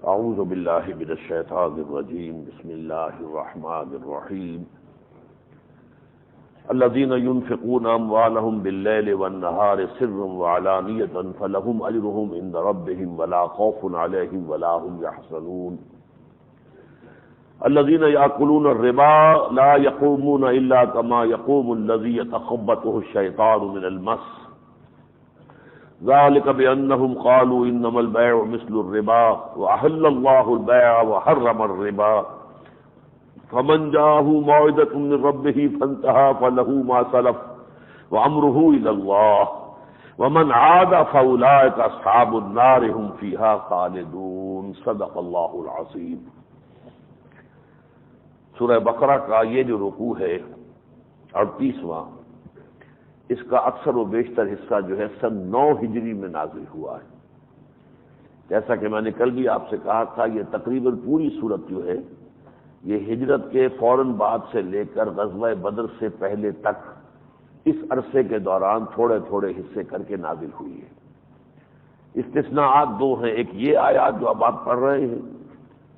اعوذ باللہ من الشیطان الرجیم بسم اللہ الرحمن الرحیم الذین ينفقون اموالهم باللیل والنہار سرا وعلانیۃ فلہم اجرہم عند ربہم ولا خوف علیہم ولا هم یحزنون الذین یأکلون الربا لا یقومون الا کما یقوم الذی یتخبطہ الشیطان من المس ذلك بأنهم قالوا إنما البيع مثل الربا وأحل الله البيع وحرم الربا فمن جاءه موعظة من ربه فانتهى فله ما سلف وأمره إلى الله ومن عاد فأولئك أصحاب النار هم فيها خالدون صدق الله العظيم۔ سورہ بقرہ کا یہ جو رکوع ہے 38واں، اس کا اکثر و بیشتر حصہ جو ہے سن 9 ہجری میں نازل ہوا ہے۔ جیسا کہ میں نے کل بھی آپ سے کہا تھا، یہ تقریباً پوری صورت جو ہے یہ ہجرت کے فوراً بعد سے لے کر غزوہ بدر سے پہلے تک اس عرصے کے دوران تھوڑے تھوڑے حصے کر کے نازل ہوئی ہے۔ استثناءات دو ہیں، ایک یہ آیات جو اب آپ پڑھ رہے ہیں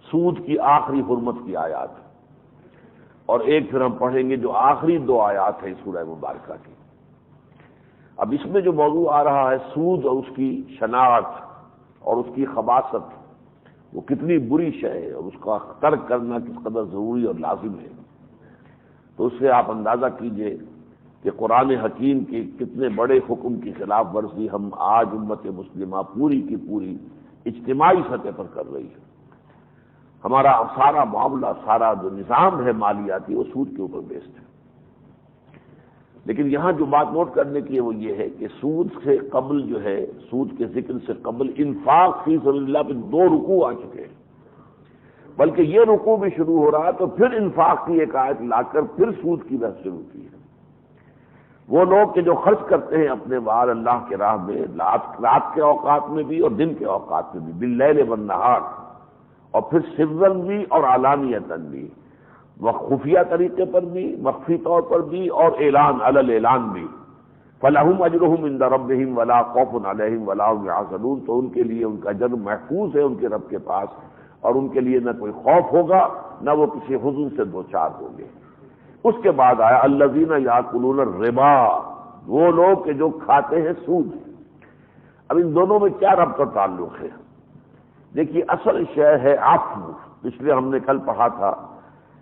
سود کی آخری حرمت کی آیات، اور ایک پھر ہم پڑھیں گے جو آخری 2 آیات ہیں سورہ مبارکہ کی۔ اب اس میں جو موضوع آ رہا ہے سود اور اس کی شناخت اور اس کی خباثت، وہ کتنی بری شے ہے اور اس کا ترک کرنا کس قدر ضروری اور لازم ہے، تو اس سے آپ اندازہ کیجئے کہ قرآن حکیم کی کتنے بڑے حکم کی خلاف ورزی ہم آج امت مسلمہ پوری کی پوری اجتماعی سطح پر کر رہی ہے۔ ہمارا سارا معاملہ، سارا جو نظام ہے مالیاتی، وہ سود کے اوپر بیسڈ ہے۔ لیکن یہاں جو بات نوٹ کرنے کی ہے وہ یہ ہے کہ سود سے قبل جو ہے، سود کے ذکر سے قبل انفاق فی سبیل اللہ پہ 2 رکوع آ چکے ہیں، بلکہ یہ رکوع بھی شروع ہو رہا ہے تو پھر انفاق کی ایک آیت لا کر پھر سود کی بحث شروع کی ہے۔ وہ لوگ کہ جو خرچ کرتے ہیں اپنے مال اللہ کے راہ میں، رات کے اوقات میں بھی اور دن کے اوقات میں بھی، باللیل والنہار، اور پھر سرًا بھی اور علانیۃً بھی، وہ خفیہ طریقے پر بھی، مخفی طور پر بھی، اور اعلان علی الاعلان بھی، فلہم اجرہم عند ربہم ولا خوف علیہم ولا هم یحزنون، تو ان کے لیے ان کا اجر محفوظ ہے ان کے رب کے پاس، اور ان کے لیے نہ کوئی خوف ہوگا نہ وہ کسی حزن سے دوچار ہوں گے۔ اس کے بعد آیا الذین یاکلون الربا، وہ لوگ کہ جو کھاتے ہیں سود۔ اب ان دونوں میں کیا ربط اور تعلق ہے؟ دیکھیے، اصل شے ہے عفو۔ پچھلے ہم نے کل پڑھا تھا،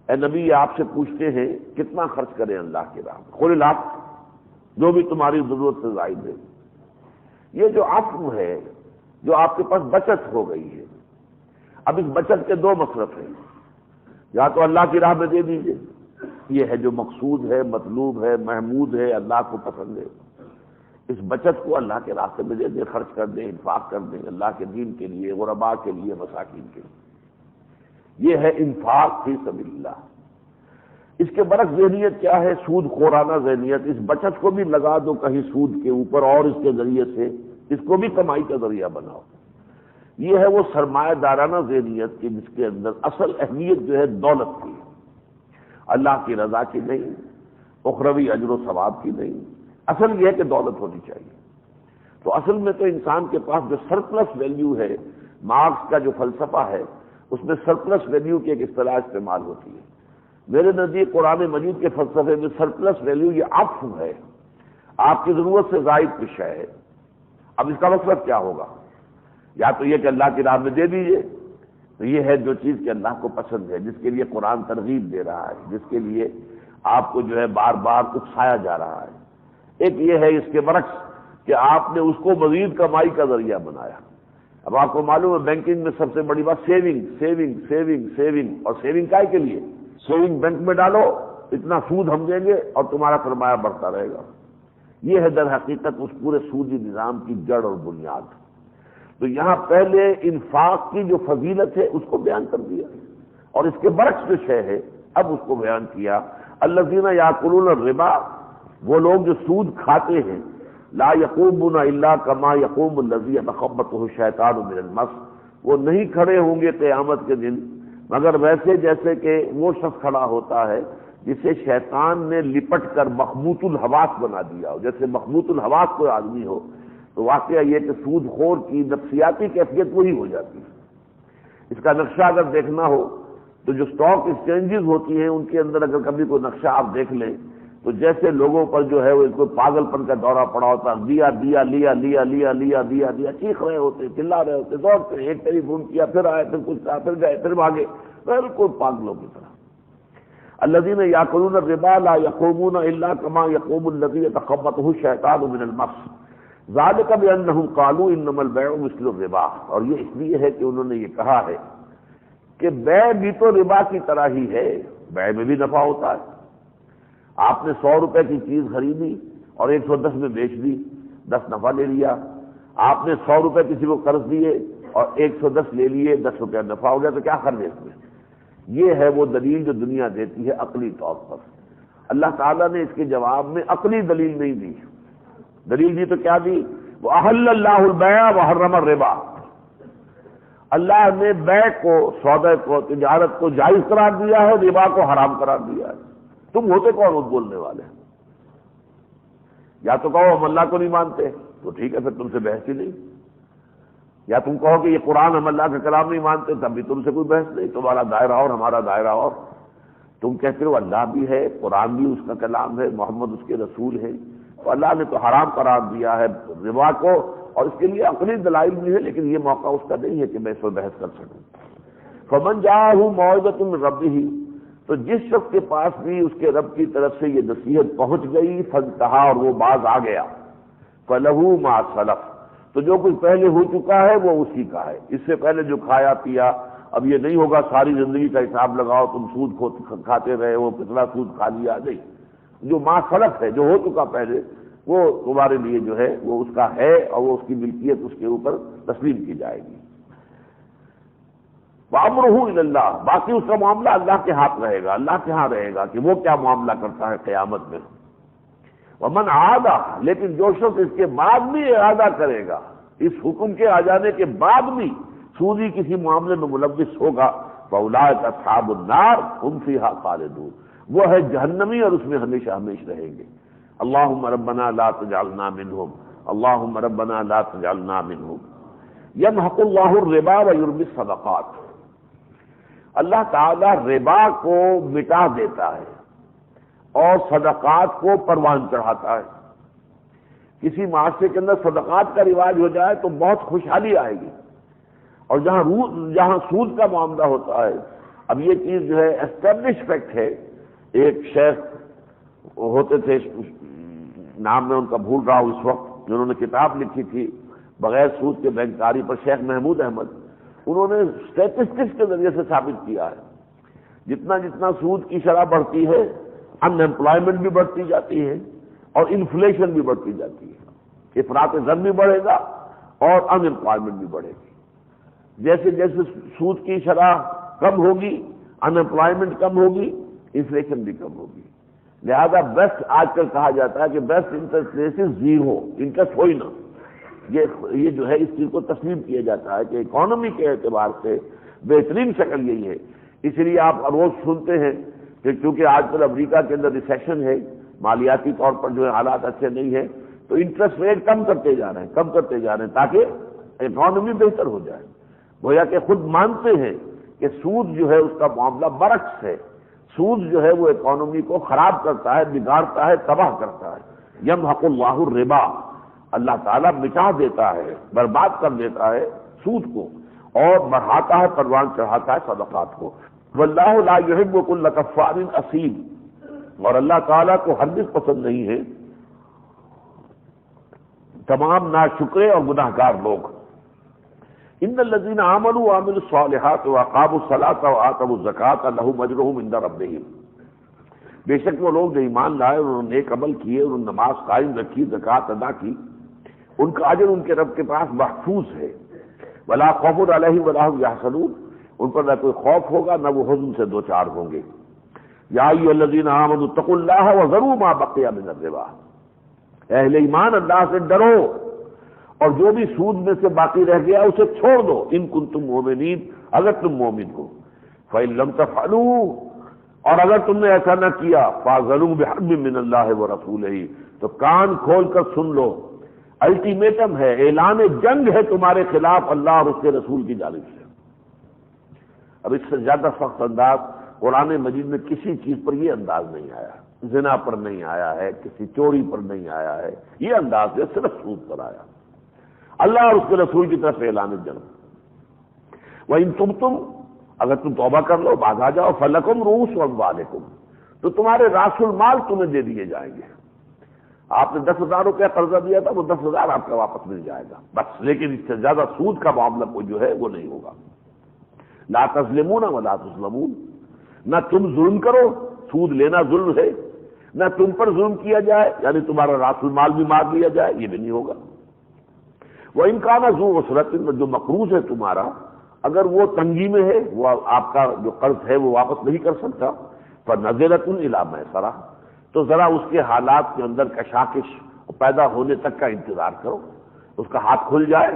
اے نبی آپ سے پوچھتے ہیں کتنا خرچ کریں اللہ کی راہ میں، قل العفو، جو بھی تمہاری ضرورت سے زائد ہے۔ یہ جو عفو ہے، جو آپ کے پاس بچت ہو گئی ہے، اب اس بچت کے 2 مصرف ہیں، یا تو اللہ کی راہ میں دے دیجئے، یہ ہے جو مقصود ہے، مطلوب ہے، محمود ہے، اللہ کو پسند ہے۔ اس بچت کو اللہ کے راستے میں دے دیں، خرچ کر دیں، انفاق کر دیں، اللہ کے دین کے لیے، غرباء کے لیے، مساکین کے لیے۔ یہ ہے انفاق فی سبیل اللہ۔ اس کے برعکس ذہنیت کیا ہے؟ سود خورانہ ذہنیت۔ اس بچت کو بھی لگا دو کہیں سود کے اوپر، اور اس کے ذریعے سے اس کو بھی کمائی کا ذریعہ بناؤ۔ یہ ہے وہ سرمایہ دارانہ ذہنیت کی جس کے اندر اصل اہمیت جو ہے دولت کی، اللہ کی رضا کی نہیں، اخروی اجر و ثواب کی نہیں۔ اصل یہ ہے کہ دولت ہونی چاہیے۔ تو اصل میں تو انسان کے پاس جو سرپلس ویلیو ہے، مارکس کا جو فلسفہ ہے اس میں سرپلس ویلیو کی ایک اصطلاح استعمال ہوتی ہے۔ میرے نزدیک قرآن مجید کے فلسفے میں سرپلس ویلیو یہ عفو ہے، آپ کی ضرورت سے زائد کچھ ہے۔ اب اس کا مطلب کیا ہوگا؟ یا تو یہ کہ اللہ کی راہ میں دے دیجئے، تو یہ ہے جو چیز کہ اللہ کو پسند ہے، جس کے لیے قرآن ترغیب دے رہا ہے، جس کے لیے آپ کو جو ہے بار بار اکسایا جا رہا ہے۔ ایک یہ ہے اس کے برعکس کہ آپ نے اس کو مزید کمائی کا ذریعہ بنایا۔ اب آپ کو معلوم ہے بینکنگ میں سب سے بڑی بات سیونگ، سیونگ، سیونگ، سیونگ، اور سیونگ کائے کے لیے؟ سیونگ بینک میں ڈالو، اتنا سود ہم دیں گے اور تمہارا سرمایہ بڑھتا رہے گا۔ یہ ہے در حقیقت اس پورے سودی نظام کی جڑ اور بنیاد۔ تو یہاں پہلے انفاق کی جو فضیلت ہے اس کو بیان کر دیا، اور اس کے برعکس جو شے ہے اب اس کو بیان کیا۔ الذین یاکلون الربا، وہ لوگ جو سود کھاتے ہیں، لا یقومون الا کما یقوم الذی یتخبطہ الشیطان من المس، وہ نہیں کھڑے ہوں گے قیامت کے دن مگر ویسے جیسے کہ وہ شخص کھڑا ہوتا ہے جسے شیطان نے لپٹ کر مخبوط الحواس بنا دیا ہو۔ جیسے مخبوط الحواس کوئی آدمی ہو تو واقعہ یہ کہ سود خور کی نفسیاتی کیفیت وہی ہو جاتی ہے۔ اس کا نقشہ اگر دیکھنا ہو تو جو اسٹاک ایکسچینجز ہوتی ہیں ان کے اندر اگر کبھی کوئی نقشہ آپ دیکھ لیں تو جیسے لوگوں پر جو ہے وہ کوئی پاگل پن کا دورہ پڑا ہوتا، دیا دیا لیا لیا لیا لیا دیا دیا، چیخ رہے ہوتے، چلا رہے ہوتے، دوڑتے، ایک ٹیلی فون کیا، پھر آئے، پھر کچھ کہا، پھر گئے، پھر بھاگے، بالکل پاگلوں کی طرح۔ الذین یاکلون الربا لا یقومون الا کما یقوم الذی یتخبطہ الشیطان من المس ذلک بانہم قالوا انما البیع مثل الربا، اور یہ اس لیے ہے کہ انہوں نے یہ کہا ہے کہ بیع بھی تو ربا کی طرح ہی ہے، بیع میں بھی نفع ہوتا ہے۔ آپ نے 100 روپے کی چیز خریدی اور 110 میں بیچ دی، 10 نفع لے لیا۔ آپ نے 100 روپے کسی کو قرض دیے اور 110 لے لیے، 10 روپیہ نفع ہو گیا، تو کیا فرق ہے اس میں؟ یہ ہے وہ دلیل جو دنیا دیتی ہے عقلی طور پر۔ اللہ تعالیٰ نے اس کے جواب میں عقلی دلیل نہیں دی، دلیل دی تو کیا دی؟ وہ احل اللہ البیع وحرم الربا، اللہ نے بیع کو، سودے کو، تجارت کو جائز قرار دیا ہے، ربا کو حرام قرار دیا ہے۔ تم ہوتے کون ہو بولنے والے؟ یا تو کہو ہم اللہ کو نہیں مانتے، تو ٹھیک ہے، پھر تم سے بحث ہی نہیں۔ یا تم کہو کہ یہ قرآن ہم اللہ کا کلام نہیں مانتے، تب بھی تم سے کوئی بحث نہیں، تمہارا دائرہ اور ہمارا دائرہ اور۔ تم کہتے ہو اللہ بھی ہے، قرآن بھی اس کا کلام ہے، محمد اس کے رسول ہے، تو اللہ نے تو حرام قرار دیا ہے ربا کو، اور اس کے لیے عقلی دلائل بھی ہے، لیکن یہ موقع اس کا نہیں ہے کہ میں اس پر بحث کر سکوں۔ فمن جاءہ موعظۃ من ربہ، تو جس شخص کے پاس بھی اس کے رب کی طرف سے یہ نصیحت پہنچ گئی، فانتہا، اور وہ باز آ گیا، فلہ ما سلف، تو جو کچھ پہلے ہو چکا ہے وہ اسی کا ہے۔ اس سے پہلے جو کھایا پیا، اب یہ نہیں ہوگا ساری زندگی کا حساب لگاؤ، تم سود کھاتے رہے ہو، کتنا سود کھا لیا، نہیں، جو ما سلف ہے، جو ہو چکا پہلے، وہ تمہارے لیے جو ہے وہ اس کا ہے، اور وہ اس کی ملکیت اس کے اوپر تسلیم کی جائے گی۔ وَأَمْرُهُ إِلَى اللَّهِ، باقی اس کا معاملہ اللہ کے ہاتھ رہے گا، اللہ کے ہاں رہے گا کہ وہ کیا معاملہ کرتا ہے قیامت میں۔ وَمَنْ عَادَ، لیکن جو شخص اس کے بعد بھی ارادہ کرے گا، اس حکم کے آ جانے کے بعد بھی سودی کسی معاملے میں ملوث ہوگا، فَأُولَٰئِكَ أَصْحَابُ النَّارِ هُمْ فِيهَا خَالِدُونَ، وہ ہے جہنمی اور اس میں ہمیشہ ہمیشہ رہیں گے۔ اللہم ربنا لا تجعلنا منہم، اللہم ربنا لا تجعلنا منہم۔ یمحق اللہ الربا ویربی الصدقات، اللہ تعالیٰ ربا کو مٹا دیتا ہے اور صدقات کو پروان چڑھاتا ہے۔ کسی معاشرے کے اندر صدقات کا رواج ہو جائے تو بہت خوشحالی آئے گی، اور جہاں سود کا معاملہ ہوتا ہے، اب یہ چیز جو ہے اسٹیبلش فیکٹ ہے۔ ایک شیخ ہوتے تھے، نام میں ان کا بھول رہا ہوں اس وقت، جنہوں نے کتاب لکھی تھی بغیر سود کے بینکاری پر، شیخ محمود احمد، انہوں نے اسٹیٹسٹکس کے ذریعے سے ثابت کیا ہے جتنا جتنا سود کی شرح بڑھتی ہے، ان ایمپلائمنٹ بھی بڑھتی جاتی ہے اور انفلیشن بھی بڑھتی جاتی ہے، افراط زر بھی بڑھے گا اور ان ایمپلائمنٹ بھی بڑھے گی۔ جیسے جیسے سود کی شرح کم ہوگی، ان ایمپلائمنٹ کم ہوگی، انفلیشن بھی کم ہوگی۔ لہذا بیسٹ آج کل کہا جاتا ہے کہ best interest rate is zero, interest ہو ہی نہ۔ یہ جو ہے اس چیز کو تسلیم کیا جاتا ہے کہ اکانومی کے اعتبار سے بہترین شکل یہی ہے۔ اس لیے آپ روز سنتے ہیں کہ چونکہ آج کل امریکہ کے اندر ریسیشن ہے، مالیاتی طور پر جو ہے حالات اچھے نہیں ہیں، تو انٹرسٹ ریٹ کم کرتے جا رہے ہیں تاکہ اکانومی بہتر ہو جائے۔ گویا کہ خود مانتے ہیں کہ سود جو ہے اس کا معاملہ برعکس ہے، سود جو ہے وہ اکانومی کو خراب کرتا ہے، بگاڑتا ہے، تباہ کرتا ہے۔ یمحق اللہ الربا، اللہ تعالیٰ مٹا دیتا ہے، برباد کر دیتا ہے سود کو، اور بڑھاتا ہے، پروان چڑھاتا ہے صدقات کو۔ واللہ لا یحب کل کفار اثیم، اور اللہ تعالیٰ کو ہرگز پسند نہیں ہے تمام ناشکرے اور گناہ گار لوگ۔ ان الذین آمنوا وعملوا الصالحات واقاموا الصلاة وآتوا الزکاة لهم اجرهم عند ربهم، بے شک وہ لوگ جو ایمان لائے، انہوں نے نیک عمل کیے، انہوں نے نماز قائم رکھی، زکوٰۃ ادا کی، ان کا اجر ان کے رب کے پاس محفوظ ہے۔ ولا خوف علیہم ولا هم یحزنون، ان پر نہ کوئی خوف ہوگا نہ وہ حزن سے دوچار ہوں گے۔ یا ایھا الذین آمنوا اتقوا اللہ وذروا ما بقی من الربا، اہل ایمان اللہ سے ڈرو اور جو بھی سود میں سے باقی رہ گیا اسے چھوڑ دو، ان کنتم مؤمنین، اگر تم مومن ہو۔ فإن لم تفعلوا، اور اگر تم نے ایسا نہ کیا، فاذنوا بحرب من اللہ ورسولہ، تو کان کھول کر سن لو، الٹیمیٹم ہے، اعلان جنگ ہے تمہارے خلاف اللہ اور اس کے رسول کی جانب سے۔ اب اس سے زیادہ سخت انداز قرآن مجید میں کسی چیز پر یہ انداز نہیں آیا، زنا پر نہیں آیا ہے، کسی چوری پر نہیں آیا ہے، یہ انداز ہے صرف سود پر آیا۔ اللہ اور اس کے رسول کی طرف اعلان جنگ۔ وَإِن تُمْ اگر تم توبہ کر لو، باز آ جاؤ، فَلَكُمْ رُؤُوسُ أَمْوَالِكُمْ تو تمہارے راس المال تمہیں دے دیے جائیں گے۔ آپ نے 10,000 روپیہ قرضہ دیا تھا، وہ 10,000 آپ کا واپس مل جائے گا بس، لیکن اس سے زیادہ سود کا معاملہ کوئی جو ہے وہ نہیں ہوگا۔ لا تظلمون ولا تظلمون، نہ تم ظلم کرو، سود لینا ظلم ہے، نہ تم پر ظلم کیا جائے یعنی تمہارا راس المال بھی مار لیا جائے، یہ بھی نہیں ہوگا۔ وَإِن كَانَ ذُو عُسْرَةٍ جو مقروض ہے تمہارا، اگر وہ تنگی میں ہے، وہ آپ کا جو قرض ہے وہ واپس نہیں کر سکتا، فَنَظِرَةٌ إِلَىٰ مَيْسَرَةٍ تو ذرا اس کے حالات کے اندر کشاکش پیدا ہونے تک کا انتظار کرو، اس کا ہاتھ کھل جائے،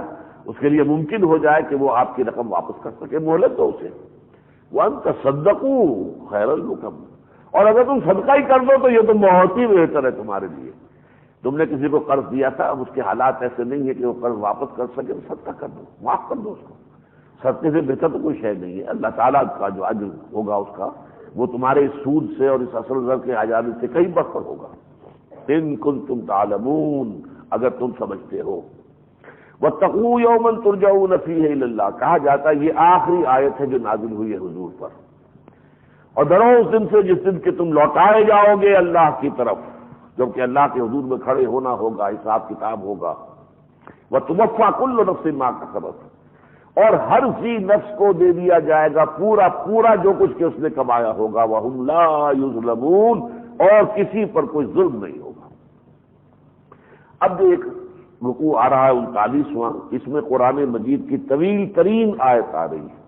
اس کے لیے ممکن ہو جائے کہ وہ آپ کی رقم واپس کر سکے، مہلت دو اسے۔ وَأَن تَصَدَّقُوا خَيْرًا لَكُمْ اور اگر تم صدقہ ہی کر دو تو یہ تو بہت ہی بہتر ہے تمہارے لیے۔ تم نے کسی کو قرض دیا تھا، اب اس کے حالات ایسے نہیں ہے کہ وہ قرض واپس کر سکے، تو صدقہ کر دو، معاف کر دو اس کو۔ صدقے سے بہتر تو کوئی شے نہیں ہے، اللہ تعالیٰ کا جو اجر ہوگا اس کا وہ تمہارے اس سود سے اور اس اصل زر کے آزادی سے کہیں بہتر ہوگا۔ ان کنتم تعلمون اگر تم سمجھتے ہو۔ واتقوا یوما ترجعون فیہ الی اللہ کہا جاتا ہے یہ آخری آیت ہے جو نازل ہوئی ہے حضور پر، اور ڈرو اس دن سے جس دن کہ تم لوٹائے جاؤ گے اللہ کی طرف، جبکہ اللہ کے حضور میں کھڑے ہونا ہوگا، حساب کتاب ہوگا۔ وتوفی کل نفس ما کسبت اور ہر ذی نفس کو دے دیا جائے گا پورا پورا جو کچھ کہ اس نے کمایا ہوگا، وہم لا یظلمون اور کسی پر کوئی ظلم نہیں ہوگا۔ اب جو ایک رکوع آ رہا ہے 39واں، اس میں قرآن مجید کی طویل ترین آیت آ رہی ہے۔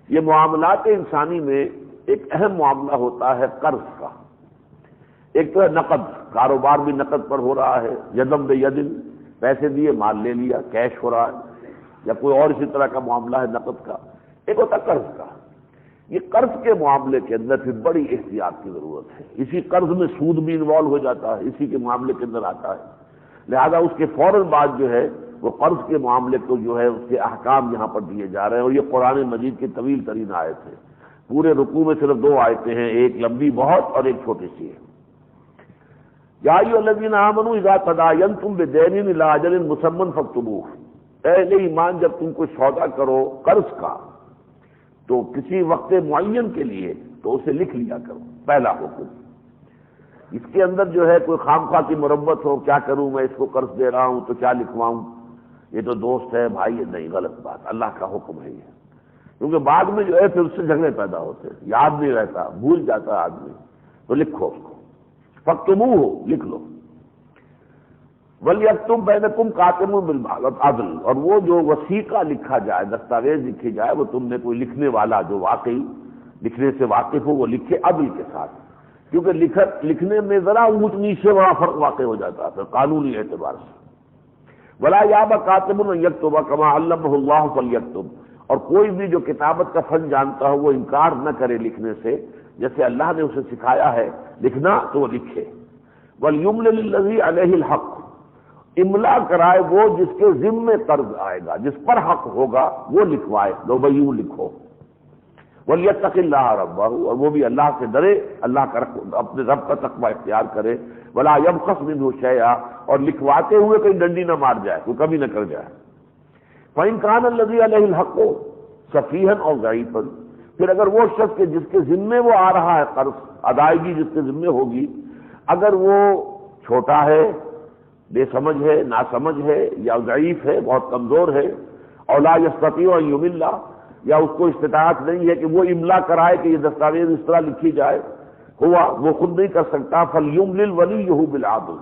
یہ معاملات انسانی میں ایک اہم معاملہ ہوتا ہے قرض کا۔ ایک تو ہے نقد، کاروبار بھی نقد پر ہو رہا ہے، یدم بے یدن، پیسے دیے مال لے لیا، کیش ہو رہا ہے، یا کوئی اور اسی طرح کا معاملہ ہے نقد کا۔ ایک ہوتا ہے قرض کا۔ یہ قرض کے معاملے کے اندر پھر بڑی احتیاط کی ضرورت ہے۔ اسی قرض میں سود بھی انوالو ہو جاتا ہے، اسی کے معاملے کے اندر آتا ہے، لہذا اس کے فوراً بعد جو ہے وہ قرض کے معاملے کو جو ہے اس کے احکام یہاں پر دیے جا رہے ہیں، اور یہ قرآن مجید کی طویل ترین آیت ہے۔ پورے رکوع میں صرف 2 آیتیں ہیں، ایک لمبی بہت اور ایک چھوٹی سی ہے۔ یا ایھا الذین آمنوا اذا تداینتم بدین الی اجل مسمى فاکتبوہ، اہل ایمان جب تم کو سودا کرو قرض کا تو کسی وقت معین کے لیے تو اسے لکھ لیا کرو، پہلا حکم۔ اس کے اندر جو ہے کوئی خام خواہ کی مربت ہو، کیا کروں میں اس کو قرض دے رہا ہوں تو کیا لکھواؤں، یہ تو دوست ہے بھائی، یہ نہیں، غلط بات، اللہ کا حکم ہے یہ، کیونکہ بعد میں جو ہے پھر اس سے جھگڑے پیدا ہوتے ہیں، یاد نہیں رہتا، بھول جاتا ہے آدمی، تو لکھو اس کو، فاکتبوہ لکھ لو۔ وَلْيَكْتُبْ بَيْنَكُمْ كَاتِبٌ بِالْعَدْلِ اور وہ جو وثیقہ لکھا جائے، دستاویز لکھی جائے، وہ تم نے کوئی لکھنے والا جو واقعی لکھنے سے واقف ہو وہ لکھے عدل کے ساتھ، کیونکہ لکھنے میں ذرا اونچ نیچ سے بڑا فرق واقع ہو جاتا ہے قانونی اعتبار سے۔ وَلَا يَأْبَ كَاتِبٌ أَن يَكْتُبَ كَمَا عَلَّمَهُ اللَّهُ فَلْيَكْتُبْ اور کوئی بھی جو کتابت کا فن جانتا ہو وہ انکار نہ کرے لکھنے سے، جیسے اللہ نے اسے سکھایا ہے لکھنا تو وہ لکھے۔ وَلْيُمْلِلِ الَّذِي عَلَيْهِ الْحَقُّ املا کرائے وہ جس کے ذمے قرض آئے گا، جس پر حق ہوگا وہ لکھوائے، لو بھائی یوں لکھو۔ وَلْيَتَّقِ اللَّهَ رَبَّهُ اور وہ بھی اللہ سے ڈرے، اللہ کا اپنے رب کا تقوی اختیار کرے۔ وَلَا يَبْخَسْ مِنْهُ شَيْئًا اور لکھواتے ہوئے کہیں ڈنڈی نہ مار جائے، کوئی کمی نہ کر جائے۔ فَإِنْ كَانَ الَّذِي عَلَيْهِ الْحَقُّ صَفِيحًا أَوْ ضَعِيفًا پھر اگر وہ شخص کے جس کے ذمے وہ آ رہا ہے قرض، ادائیگی جس کے ذمے ہوگی، اگر وہ چھوٹا ہے، بے سمجھ ہے، ناسمجھ ہے، یا ضعیف ہے، بہت کمزور ہے، اور لا یستطیع ان یمل یا اس کو استطاعت نہیں ہے کہ وہ املا کرائے کہ یہ دستاویز اس طرح لکھی جائے، ہوا وہ خود نہیں کر سکتا، فلیملل ولیہ بالعدل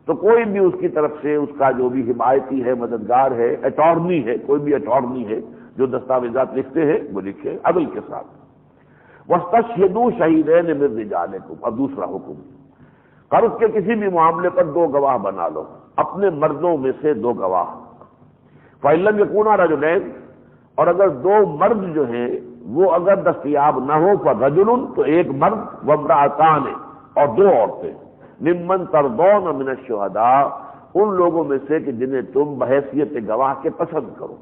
تو کوئی بھی اس کی طرف سے اس کا جو بھی حمایتی ہے، مددگار ہے، اٹارنی ہے، کوئی بھی اٹارنی ہے جو دستاویزات لکھتے ہیں وہ لکھے عدل کے ساتھ۔ واستشہدوا شہیدین من رجالکم اور دوسرا حکم، قرض کے کسی بھی معاملے پر 2 گواہ بنا لو، اپنے مردوں میں سے 2 گواہ۔ فَإِن لَّمْ يَكُونَا رَجُلَيْنِ اور اگر 2 مرد جو ہیں وہ اگر دستیاب نہ ہو فَرَجُلٌ تو 1 مرد وامرأتان اور 2 عورتیں، ممن ترضون من الشہداء ان لوگوں میں سے کہ جنہیں تم بحیثیت گواہ کے پسند کرو۔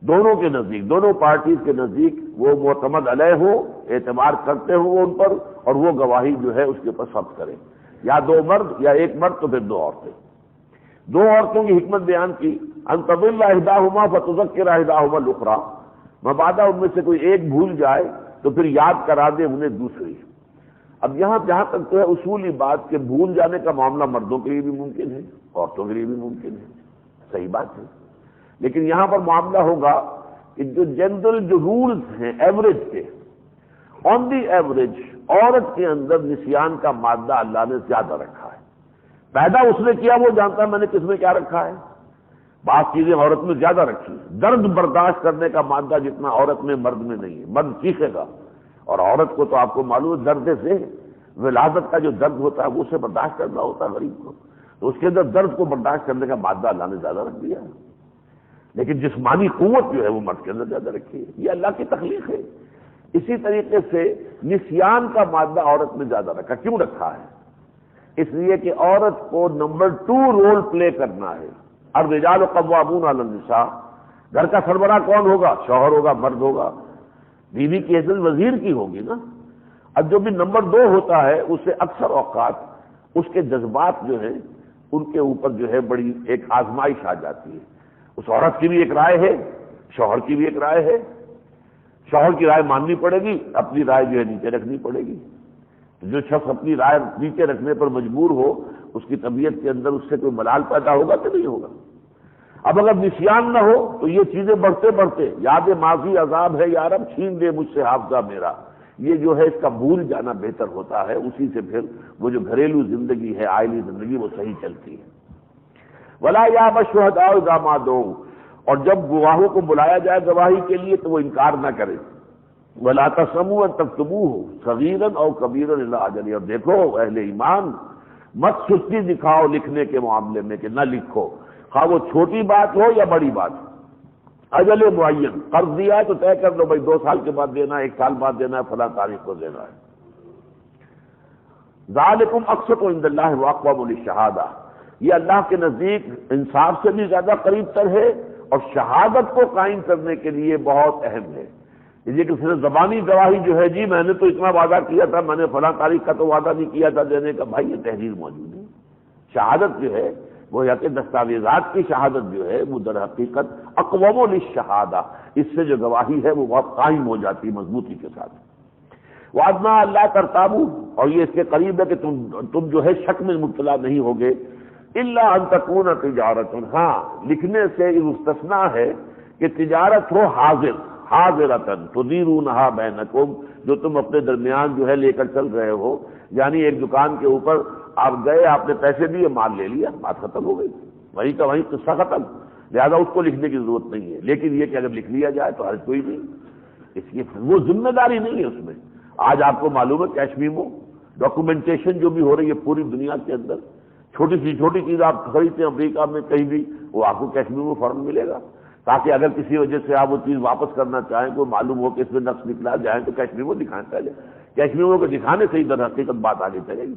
دونوں کے نزدیک، دونوں پارٹیز کے نزدیک وہ معتمد علیہ ہو، اعتبار کرتے ہوں وہ ان پر، اور وہ گواہی جو ہے اس کے اوپر ثبت کریں، یا دو مرد یا ایک مرد تو پھر دو عورتیں۔ دو عورتوں کی حکمت بیان کی، ان تضل احداہما فتذکر احداہما الاخری، مبادا ان میں سے کوئی ایک بھول جائے تو پھر یاد کرا دے انہیں دوسری۔ اب یہاں جہاں تک تو ہے اصولی بات کہ بھول جانے کا معاملہ مردوں کے لیے بھی ممکن ہے، عورتوں کے لیے بھی ممکن ہے، صحیح بات ہے، لیکن یہاں پر معاملہ ہوگا کہ جو جنرل جو رولز ہیں ایوریج کے، آن دی ایوریج عورت کے اندر نسیان کا مادہ اللہ نے زیادہ رکھا ہے۔ پیدا اس نے کیا، وہ جانتا ہے میں نے کس میں کیا رکھا ہے۔ بعض چیزیں عورت میں زیادہ رکھی ہیں، درد برداشت کرنے کا مادہ جتنا عورت میں مرد میں نہیں ہے، مرد چیخے گا، اور عورت کو تو آپ کو معلوم ہے درد سے ولادت کا جو درد ہوتا ہے وہ اسے برداشت کرنا ہوتا ہے غریب کو، تو اس کے اندر درد کو برداشت کرنے کا مادہ اللہ نے زیادہ رکھ دیا ہے، لیکن جسمانی قوت جو ہے وہ مرد کے اندر زیادہ رکھی ہے، یہ اللہ کی تخلیق ہے۔ اسی طریقے سے نسیان کا مادہ عورت میں زیادہ رکھا، کیوں رکھا ہے؟ اس لیے کہ عورت کو نمبر 2 رول پلے کرنا ہے۔ الرجال قوامون علی النساء، گھر کا سربراہ کون ہوگا؟ شوہر ہوگا، مرد ہوگا، بیوی کی حیثیت وزیر کی ہوگی نا۔ اب جو بھی نمبر 2 ہوتا ہے اسے اکثر اوقات اس کے جذبات جو ہیں ان کے اوپر جو ہے بڑی ایک آزمائش آ جاتی ہے۔ اس عورت کی بھی ایک رائے ہے، شوہر کی بھی ایک رائے ہے، شوہر کی رائے ماننی پڑے گی، اپنی رائے جو ہے نیچے رکھنی پڑے گی۔ جو شخص اپنی رائے نیچے رکھنے پر مجبور ہو اس کی طبیعت کے اندر اس سے کوئی ملال پیدا ہوگا کہ نہیں ہوگا؟ اب اگر نسیان نہ ہو تو یہ چیزیں بڑھتے بڑھتے یاد ماضی عذاب ہے یا رب چھین دے مجھ سے حافظہ میرا، یہ جو ہے اس کا بھول جانا بہتر ہوتا ہے، اسی سے پھر وہ جو گھریلو زندگی ہے، عائلی زندگی، وہ صحیح چلتی ہے۔ ولا یاب الشہداء اذا ما دعوا، اور جب گواہوں کو بلایا جائے گواہی کے لیے تو وہ انکار نہ کرے۔ ولا تسموا ان تكتبوه صغيرا او كبيرا الى اجل، اور دیکھو اہل ایمان مت سستی دکھاؤ لکھنے کے معاملے میں کہ نہ لکھو، خواہ وہ چھوٹی بات ہو یا بڑی بات۔ اجل معین، قرض دیا ہے تو طے کر لو بھائی 2 سال کے بعد دینا ہے، 1 سال بعد دینا ہے، فلاں تاریخ کو دینا ہے۔ ذالکم اقسط عند اللہ واقوم للشہادہ، یہ اللہ کے نزدیک انصاف سے بھی زیادہ قریب تر ہے اور شہادت کو قائم کرنے کے لیے بہت اہم ہے۔ یہ کہ صرف زبانی گواہی جو ہے جی میں نے تو اتنا وعدہ کیا تھا، میں نے فلاں تاریخ کا تو وعدہ نہیں کیا تھا دینے کا، بھائی یہ تحریر موجود ہے۔ شہادت جو ہے وہ یا کہ دستاویزات کی شہادت جو ہے وہ در حقیقت اقوام للشہادہ، اس سے جو گواہی ہے وہ بہت قائم ہو جاتی مضبوطی کے ساتھ۔ وعدنا اللہ ترتابو، اور یہ اس کے قریب ہے کہ تم جو ہے شک میں مبتلا نہیں ہوگے، الا ان تکون تجارت، ہاں لکھنے سے مستثنا ہے کہ تجارت ہو حاضرتن تدیرونہا بینکم، جو تم اپنے درمیان جو ہے لے کر چل رہے ہو، یعنی ایک دکان کے اوپر آپ گئے، آپ نے پیسے دیے، مال لے لیا، بات ختم ہو گئی، وہیں کا وہیں قصہ ختم، لہذا اس کو لکھنے کی ضرورت نہیں ہے۔ لیکن یہ کہ اگر لکھ لیا جائے تو حرج کوئی نہیں، اس کی وہ ذمہ داری نہیں ہے اس میں۔ آج آپ کو معلوم ہے کیش میمو ڈاکومنٹیشن جو بھی ہو رہی ہے پوری دنیا کے اندر، چھوٹی سی چھوٹی چیز آپ خریدتے ہیں امریکہ میں کہیں بھی، وہ آپ کو کیش میمو فوراً ملے گا، تاکہ اگر کسی وجہ سے آپ وہ چیز واپس کرنا چاہیں تو معلوم ہو کہ اس میں نقص نکلا جائے تو کیش میمو دکھائیں پہلے، کیش میمو کو دکھانے سے ہی در حقیقت بات آگے چلے گی۔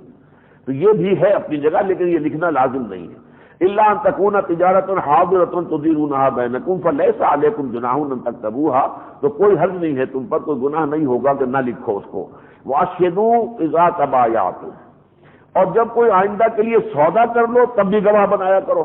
تو یہ بھی ہے اپنی جگہ، لیکن یہ لکھنا لازم نہیں ہے۔ الا ان تکون تجارت حاضرۃ تدیرونہا بینکم فلیس علیکم جناح ان تکتبوہا، تو کوئی حرج نہیں ہے تم پر، کوئی گناہ نہیں ہوگا کہ نہ لکھو اس کو۔ واشہدوا اذا تبایعتم، اور جب کوئی آئندہ کے لیے سودا کر لو تب بھی گواہ بنایا کرو۔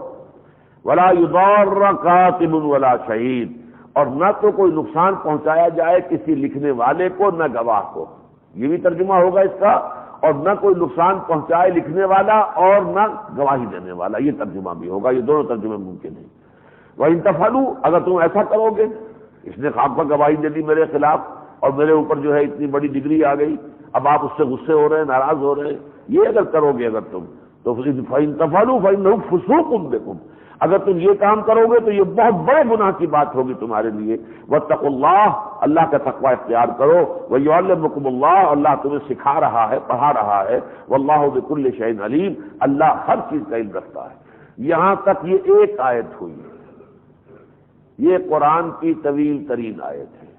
ولا یضار کاتب ولا شہید، اور نہ تو کوئی نقصان پہنچایا جائے کسی لکھنے والے کو نہ گواہ کو، یہ بھی ترجمہ ہوگا اس کا، اور نہ کوئی نقصان پہنچائے لکھنے والا اور نہ گواہی دینے والا، یہ ترجمہ بھی ہوگا، یہ دونوں ترجمے ممکن ہیں۔ وَإِن تفعلوا، اگر تم ایسا کرو گے، اس نے خواب کا گواہی دے دی میرے خلاف اور میرے اوپر جو ہے اتنی بڑی ڈگری آ گئی، اب آپ اس سے غصے ہو رہے ہیں، ناراض ہو رہے ہیں، یہ اگر کرو گے اگر تم تو فَإِن تفعلوا فَإِنَّهُ فُسُوقٌ بِكُمْ، اگر تم یہ کام کرو گے تو یہ بہت بڑے گناہ کی بات ہوگی تمہارے لیے۔ واتقوا اللہ، اللہ کا تقوی اختیار کرو، ویعلمکم اللہ، اللہ تمہیں سکھا رہا ہے، پڑھا رہا ہے، واللہ بکل شیء علیم، اللہ ہر چیز کا علم رکھتا ہے۔ یہاں تک یہ ایک آیت ہوئی ہے، یہ قرآن کی طویل ترین آیت ہے،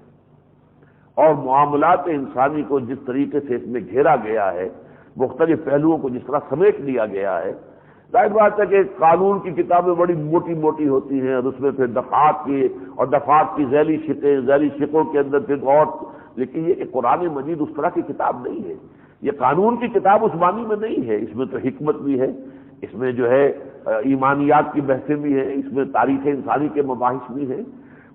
اور معاملات انسانی کو جس طریقے سے اس میں گھیرا گیا ہے، مختلف پہلوؤں کو جس طرح سمیٹ لیا گیا ہے، ظاہر بات ہے کہ قانون کی کتابیں بڑی موٹی موٹی ہوتی ہیں اور اس میں پھر دفعات کی ذیلی شقوں کے اندر پھر اور، لیکن یہ کہ قرآن مجید اس طرح کی کتاب نہیں ہے، یہ قانون کی کتاب اس معنی میں نہیں ہے، اس میں تو حکمت بھی ہے، اس میں جو ہے ایمانیات کی بحثیں بھی ہیں، اس میں تاریخ انسانی کے مباحث بھی ہیں۔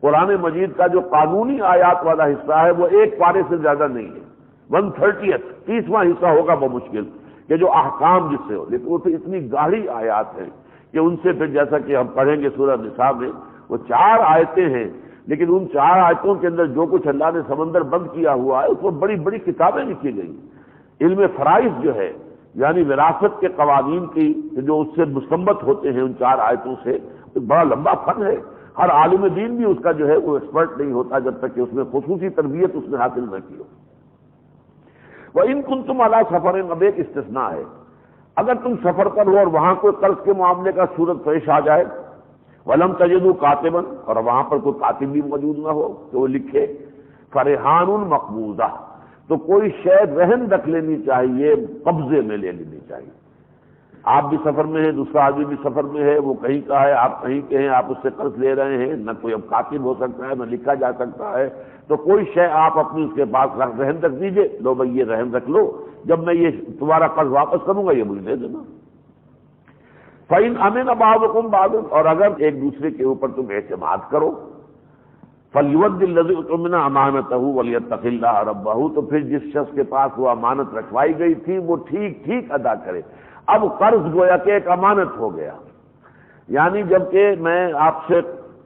قرآن مجید کا جو قانونی آیات والا حصہ ہے وہ ایک پارے سے زیادہ نہیں ہے، 1/30 30واں حصہ ہوگا بمشکل کہ جو احکام جس سے ہو، لیکن وہ پھر اتنی گاڑی آیات ہیں کہ ان سے پھر جیسا کہ ہم پڑھیں گے سورہ نساء میں، وہ 4 آیتیں ہیں، لیکن ان 4 آیتوں کے اندر جو کچھ اللہ نے سمندر بند کیا ہوا ہے اس میں بڑی بڑی کتابیں لکھی گئی۔ علم فرائض جو ہے یعنی وراثت کے قوانین کی جو اس سے مستنبط ہوتے ہیں ان 4 آیتوں سے، ایک بڑا لمبا فن ہے، ہر عالم دین بھی اس کا جو ہے وہ ایکسپرٹ نہیں ہوتا جب تک کہ اس میں خصوصی تربیت اس نے حاصل نہ کی ہو۔ وَإِن كُنتُمْ عَلَىٰ سَفَرٍ، اب ایک استثناء ہے، اگر تم سفر پر ہو اور وہاں کوئی قرض کے معاملے کا صورت پیش آ جائے، وَلَمْ تَجِدُوا كَاتِبًا، اور وہاں پر کوئی کاتب بھی موجود نہ ہو کہ وہ لکھے، فَرِحَانٌ مَقْبُوضَةٌ، تو کوئی شے رہن رکھ لینی چاہیے، قبضے میں لے لینی چاہیے۔ آپ بھی سفر میں ہیں، دوسرا آدمی بھی سفر میں ہے، وہ کہیں کا ہے، آپ کہیں کے ہیں، آپ اس سے قرض لے رہے ہیں، نہ کوئی اب کاتب ہو سکتا ہے نہ لکھا جا سکتا ہے، تو کوئی شے آپ اپنی اس کے پاس رہن رکھ دیجئے، لو بھائی یہ رہن رکھ لو، جب میں یہ تمہارا قرض واپس کروں گا یہ مجھے دے دینا۔ فَإِنْ أَمِنَ بَعْضُكُمْ بَعْضًا، اور اگر ایک دوسرے کے اوپر تم اعتماد کرو، فَلْيُؤَدِّ الَّذِي اؤْتُمِنَ أَمَانَتَهُ وَلْيَتَّقِ اللَّهَ رَبَّهُ، تو پھر جس شخص کے پاس وہ امانت رکھوائی گئی تھی وہ ٹھیک ٹھیک ادا کرے۔ اب قرض گویا کہ ایک امانت ہو گیا، یعنی جبکہ میں آپ سے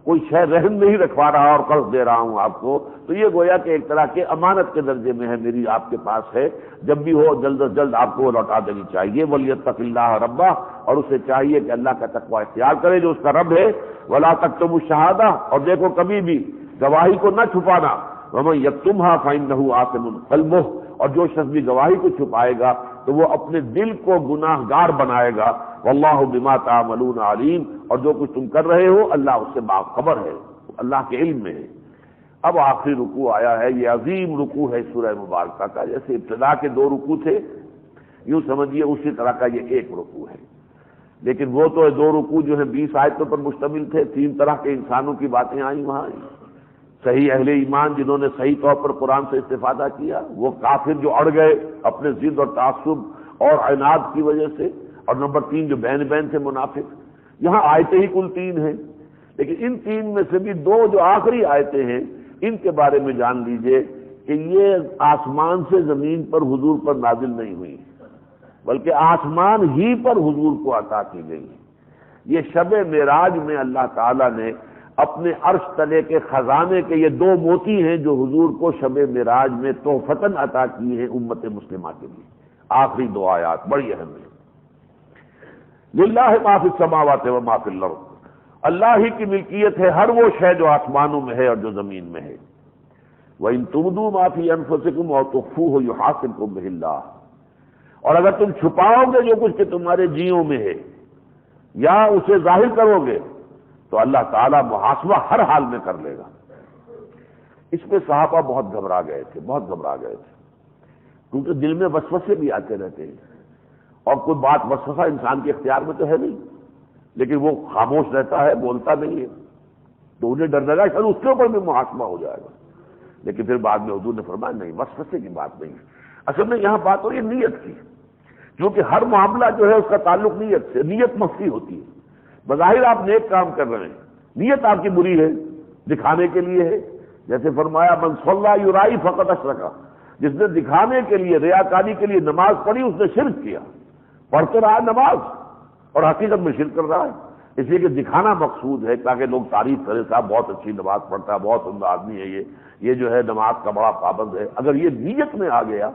کوئی شے رہن نہیں رکھوا رہا اور قرض دے رہا ہوں آپ کو، تو یہ گویا کہ ایک طرح کے امانت کے درجے میں ہے، میری آپ کے پاس ہے، جب بھی ہو جلد از جلد آپ کو وہ لوٹا دینی چاہیے۔ وَلْيَتَّقِ اللَّهَ رَبَّهُ، اور اسے چاہیے کہ اللہ کا تقوی اختیار کرے جو اس کا رب ہے۔ وَلَا تَكْتُمُوا الشَّهَادَةَ، اور دیکھو کبھی بھی گواہی کو نہ چھپانا۔ وَمَن يَكْتُمْهَا فَإِنَّهُ آثِمٌ قَلْبُهُ، اور جو شخص بھی گواہی کو چھپائے گا تو وہ اپنے دل کو گناہ گار بنائے گا۔ وَاللَّهُ بِمَا تَعْمَلُونَ عَلِيمٌ، اور جو کچھ تم کر رہے ہو اللہ اس سے باخبر ہے، اللہ کے علم میں ہے۔ اب آخری رکوع آیا ہے، یہ عظیم رکوع ہے سورہ مبارکہ کا، جیسے ابتدا کے 2 رکوع تھے یوں سمجھیے اسی طرح کا یہ ایک رکوع ہے، لیکن وہ تو 2 رکوع جو ہیں 20 آیتوں پر مشتمل تھے، 3 طرح کے انسانوں کی باتیں آئیں وہاں، صحیح اہل ایمان جنہوں نے صحیح طور پر قرآن سے استفادہ کیا، وہ کافر جو اڑ گئے اپنے ضد اور تعصب اور عناد کی وجہ سے، اور نمبر 3 جو بین تھے منافق۔ یہاں آیتیں ہی کل 3 ہیں، لیکن ان 3 میں سے بھی 2 جو آخری آیتیں ہیں ان کے بارے میں جان لیجئے کہ یہ آسمان سے زمین پر حضور پر نازل نہیں ہوئی، بلکہ آسمان ہی پر حضور کو عطا کی گئی۔ یہ شب معراج میں اللہ تعالیٰ نے اپنے عرش تلے کے خزانے کے یہ 2 موتی ہیں جو حضور کو شب معراج میں تحفتاً عطا کیے ہیں امت مسلمہ کے لیے۔ آخری 2 آیات بڑی اہم ہیں۔ للہ ما فی السماوات و ما فی الارض، اللہ ہی کی ملکیت ہے ہر وہ شے جو آسمانوں میں ہے اور جو زمین میں ہے۔ وَإِن تُبْدُوا مَا فِي أَنفُسِكُمْ أَوْ تُخْفُوهُ يُحَاسِبْكُم بِهِ اللَّهُ، اور اگر تم چھپاؤ گے جو کچھ کہ تمہارے جیوں میں ہے یا اسے ظاہر کرو گے تو اللہ تعالیٰ محاسبہ ہر حال میں کر لے گا۔ اس پہ صحابہ بہت گھبرا گئے تھے، کیونکہ دل میں وسوسے بھی آتے رہتے ہیں، اور کوئی بات وسوسہ انسان کے اختیار میں تو ہے نہیں، لیکن وہ خاموش رہتا ہے، بولتا نہیں ہے، تو انہیں ڈر لگا کہ اس کے اوپر بھی محاسبہ ہو جائے گا، لیکن پھر بعد میں حضور نے فرمایا نہیں، وسوسے کی بات نہیں ہے، اصل میں یہاں بات ہو رہی ہے نیت کی، کیونکہ ہر معاملہ جو ہے اس کا تعلق نیت سے، نیت مخفی ہوتی ہے۔ بظاہر آپ نیک کام کر رہے ہیں، نیت آپ کی بری ہے، دکھانے کے لیے ہے، جیسے فرمایا من صلی یرائی فقد اشرک، جس نے دکھانے کے لیے ریاکاری کے لیے نماز پڑھی اس نے شرک کیا، پڑھتے رہا نماز اور حقیقت میں شرک کر رہا ہے، اس لیے کہ دکھانا مقصود ہے تاکہ لوگ تعریف کریں صاحب بہت اچھی نماز پڑھتا ہے، بہت عمدہ آدمی ہے یہ جو ہے نماز کا بڑا پابند ہے۔ اگر یہ نیت میں آ گیا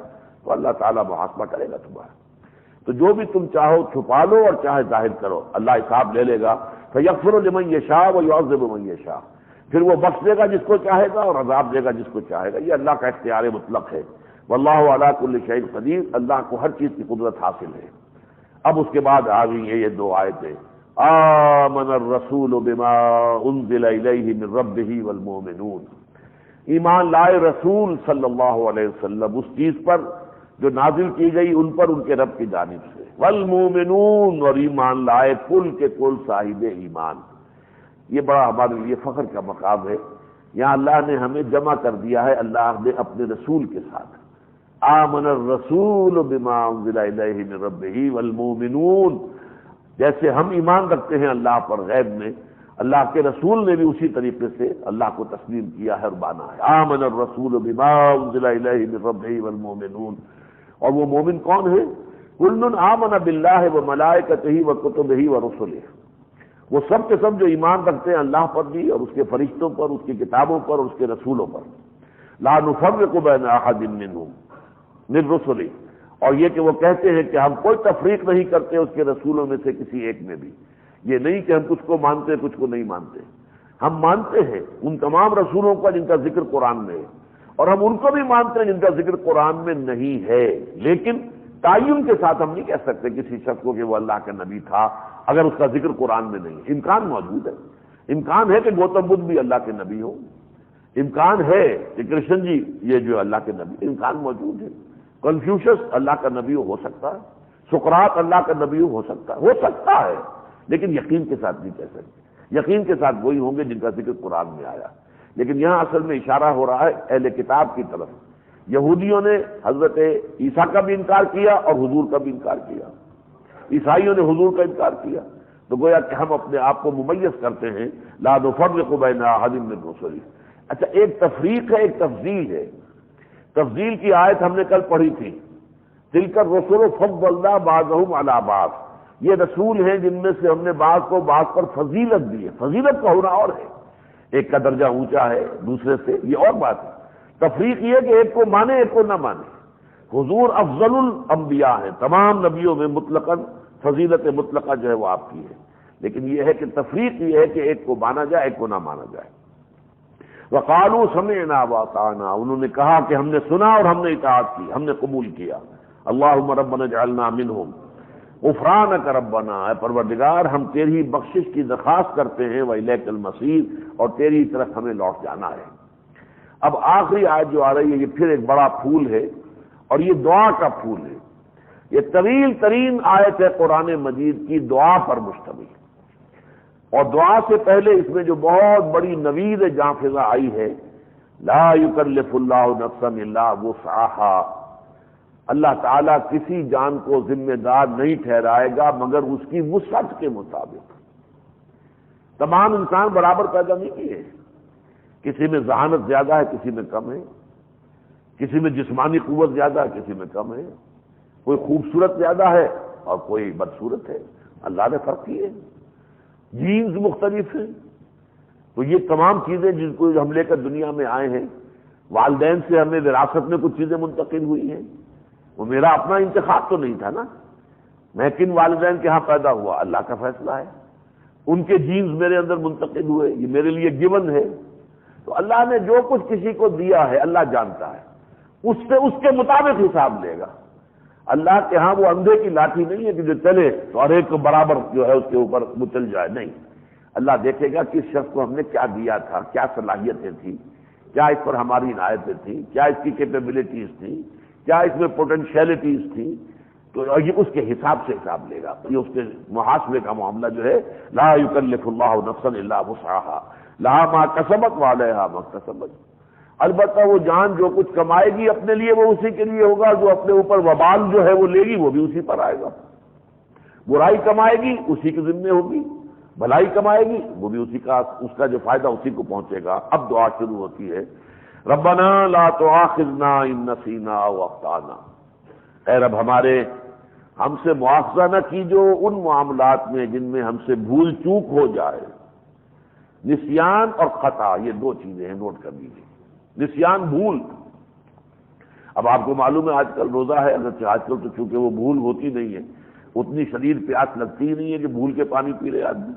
تو اللہ تعالیٰ محاسبہ کرے گا تمہارا۔ تو جو بھی تم چاہو چھپا لو اور چاہے ظاہر کرو، اللہ حساب لے لے گا۔ فَيَغْفِرُ لِمَن يَشَاءُ وَيُعَذِّبُ مَن يَشَاءُ، پھر وہ بخش دے گا جس کو چاہے گا اور عذاب دے گا جس کو چاہے گا، یہ اللہ کا اختیار مطلق ہے۔ واللہ علی کل شیء قدیر، اللہ کو ہر چیز کی قدرت حاصل ہے۔ اب اس کے بعد آ گئی ہیں یہ 2 آیتیں، آمن الرسول بما انزل الیہ من ربہ والمؤمنون، ایمان لائے رسول صلی اللہ علیہ وسلم اس چیز پر جو نازل کی گئی ان پر ان کے رب کی جانب سے، والمومنون، اور ایمان لائے کل کے کل صاحب ایمان۔ یہ بڑا ہمارے لیے فخر کا مقام ہے، یہاں اللہ نے ہمیں جمع کر دیا ہے، اللہ نے اپنے رسول کے ساتھ، آمن الرسول بما انزل الیہ من ربہ والمومنون، جیسے ہم ایمان رکھتے ہیں اللہ پر غیب میں، اللہ کے رسول نے بھی اسی طریقے سے اللہ کو تسلیم کیا ہے اور مانا ہے۔ آمن الرسول بما انزل الیہ من ربہ والمومنون، اور وہ مومن کون ہے؟ کل آمن باللہ وملائکتہ وکتبہ ورسلہ، وہ سب کے سب جو ایمان رکھتے ہیں اللہ پر بھی اور اس کے فرشتوں پر، اس کی کتابوں پر اور اس کے رسولوں پر، لا نفرق بین احد منہم من رسلہ، اور یہ کہ وہ کہتے ہیں کہ ہم کوئی تفریق نہیں کرتے اس کے رسولوں میں سے کسی ایک میں بھی، یہ نہیں کہ ہم کچھ کو مانتے کچھ کو نہیں مانتے، ہم مانتے ہیں ان تمام رسولوں کا جن کا ذکر قرآن میں ہے، اور ہم ان کو بھی مانتے ہیں جن کا ذکر قرآن میں نہیں ہے، لیکن تعین کے ساتھ ہم نہیں کہہ سکتے کسی شخص کو کہ وہ اللہ کا نبی تھا اگر اس کا ذکر قرآن میں نہیں ہے۔ امکان موجود ہے، امکان ہے کہ گوتم بدھ بھی اللہ کے نبی ہو، امکان ہے کہ کرشن جی یہ جو اللہ کے نبی، امکان موجود ہے، کنفیوشس اللہ کا نبی ہو سکتا ہے، سقراط اللہ کا نبی ہو سکتا ہے، لیکن یقین کے ساتھ نہیں کہہ سکتے، یقین کے ساتھ وہی ہوں گے جن کا ذکر قرآن میں آیا۔ لیکن یہاں اصل میں اشارہ ہو رہا ہے اہل کتاب کی طرف، یہودیوں نے حضرت عیسیٰ کا بھی انکار کیا اور حضور کا بھی انکار کیا، عیسائیوں نے حضور کا انکار کیا، تو گویا کہ ہم اپنے آپ کو ممیز کرتے ہیں، لا نفرق بین احد من رسلہ۔ اچھا، ایک تفریق ہے، ایک تفضیل ہے۔ تفضیل کی آیت ہم نے کل پڑھی تھی، تلک الرسل فضلنا بعضهم علی بعض، یہ رسول ہیں جن میں سے ہم نے بعض کو بعض پر فضیلت دی ہے، فضیلت کا ہونا اور ہے، ایک کا درجہ اونچا ہے دوسرے سے، یہ اور بات ہے۔ تفریق یہ کہ ایک کو مانے ایک کو نہ مانے، حضور افضل الانبیاء ہیں، تمام نبیوں میں مطلقاً فضیلت مطلقہ جو ہے وہ آپ کی ہے، لیکن یہ ہے کہ تفریق یہ ہے کہ ایک کو مانا جائے ایک کو نہ مانا جائے۔ وقالوا سمعنا واطعنا، انہوں نے کہا کہ ہم نے سنا اور ہم نے اطاعت کی، ہم نے قبول کیا۔ اللہم ربنا اجعلنا منہم، غفرانک ربنا، اے پروردگار ہم تیری بخشش کی درخواست کرتے ہیں، وإلیک المصیر، اور تیری طرف ہمیں لوٹ جانا ہے۔ اب آخری آیت جو آ رہی ہے یہ پھر ایک بڑا پھول ہے، اور یہ دعا کا پھول ہے، یہ طویل ترین آیت ہے قرآن مجید کی دعا پر مشتمل، اور دعا سے پہلے اس میں جو بہت بڑی نوید جاں فضا آئی ہے، لا یکلف اللہ نفسا الا وسعها، اللہ تعالیٰ کسی جان کو ذمہ دار نہیں ٹھہرائے گا مگر اس کی وسعت کے مطابق۔ تمام انسان برابر پیدا نہیں کیے، کسی میں ذہانت زیادہ ہے کسی میں کم ہے، کسی میں جسمانی قوت زیادہ ہے کسی میں کم ہے، کوئی خوبصورت زیادہ ہے اور کوئی بدصورت ہے، اللہ نے فرق کیے، جینز مختلف ہیں۔ تو یہ تمام چیزیں جن کو ہم لے کر دنیا میں آئے ہیں، والدین سے ہمیں وراثت میں کچھ چیزیں منتقل ہوئی ہیں، وہ میرا اپنا انتخاب تو نہیں تھا نا، میں کن والدین کے ہاں پیدا ہوا اللہ کا فیصلہ ہے، ان کے جینز میرے اندر منتقل ہوئے، یہ میرے لیے گیون ہے۔ تو اللہ نے جو کچھ کسی کو دیا ہے اللہ جانتا ہے، اس سے اس کے مطابق حساب لے گا۔ اللہ کے ہاں وہ اندھے کی لاٹھی نہیں ہے کہ جو چلے تو ہر ایک کو برابر جو ہے اس کے اوپر وہ چل جائے، نہیں، اللہ دیکھے گا کس شخص کو ہم نے کیا دیا تھا، کیا صلاحیتیں تھیں، کیا اس پر ہماری عنایتیں تھیں، کیا اس کی کیپیبلٹیز تھیں، کیا اس میں پوٹینشیلٹیز تھیں، تو یہ اس کے حساب سے حساب لے گا۔ یہ اس کے محاسبے کا معاملہ جو ہے، لا یکلف اللہ نفسا الا وسعها لہا ما کسبت وعلیہا ما اکتسبت، البتہ وہ جان جو کچھ کمائے گی اپنے لیے وہ اسی کے لیے ہوگا، جو اپنے اوپر وبال جو ہے وہ لے گی وہ بھی اسی پر آئے گا، برائی کمائے گی اسی کے ذمہ ہوگی، بھلائی کمائے گی وہ بھی اسی کا، اس کا جو فائدہ اسی کو پہنچے گا۔ اب دعا شروع ہوتی ہے، ربنا لا تؤاخذنا ان نسینا او اخطانا، اے رب ہمارے ہم سے مواخذہ نہ کیجو ان معاملات میں جن میں ہم سے بھول چوک ہو جائے۔ نسیان اور خطا یہ دو چیزیں ہیں، نوٹ کر لیجیے، نسیان بھول۔ اب آپ کو معلوم ہے آج کل روزہ ہے، اگرچہ آج کل تو چونکہ وہ بھول ہوتی نہیں ہے، اتنی شدید پیاس لگتی ہی نہیں ہے کہ بھول کے پانی پی رہے آدمی،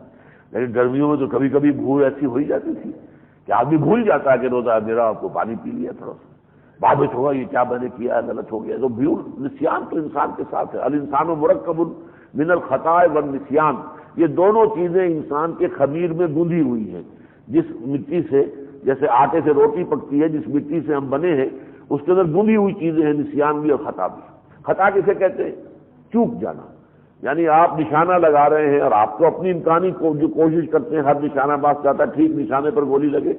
لیکن گرمیوں میں تو کبھی کبھی بھول ایسی ہو ہی جاتی تھی کہ آدمی بھول جاتا ہے کہ روزہ ہے میرا، آپ کو پانی پی لیا تھوڑا سا، بعد میں چھوڑا یہ کیا میں نے کیا ہے، غلط ہو گیا۔ تو بھول نسیان تو انسان کے ساتھ ہے، الانسان مرکب من الخطاء والنسیان، یہ دونوں چیزیں انسان کے خمیر میں گوندھی ہوئی ہیں، جس مٹی سے، جیسے آٹے سے روٹی پکتی ہے، جس مٹی سے ہم بنے ہیں اس کے اندر گوندھی ہوئی چیزیں ہیں، نسیان بھی اور خطا بھی۔ خطا کسے کہتے ہیں؟ چوک جانا، یعنی آپ نشانہ لگا رہے ہیں اور آپ تو اپنی امکانی جو کوشش کرتے ہیں، ہر نشانہ باز چاہتا ہے ٹھیک نشانے پر گولی لگے،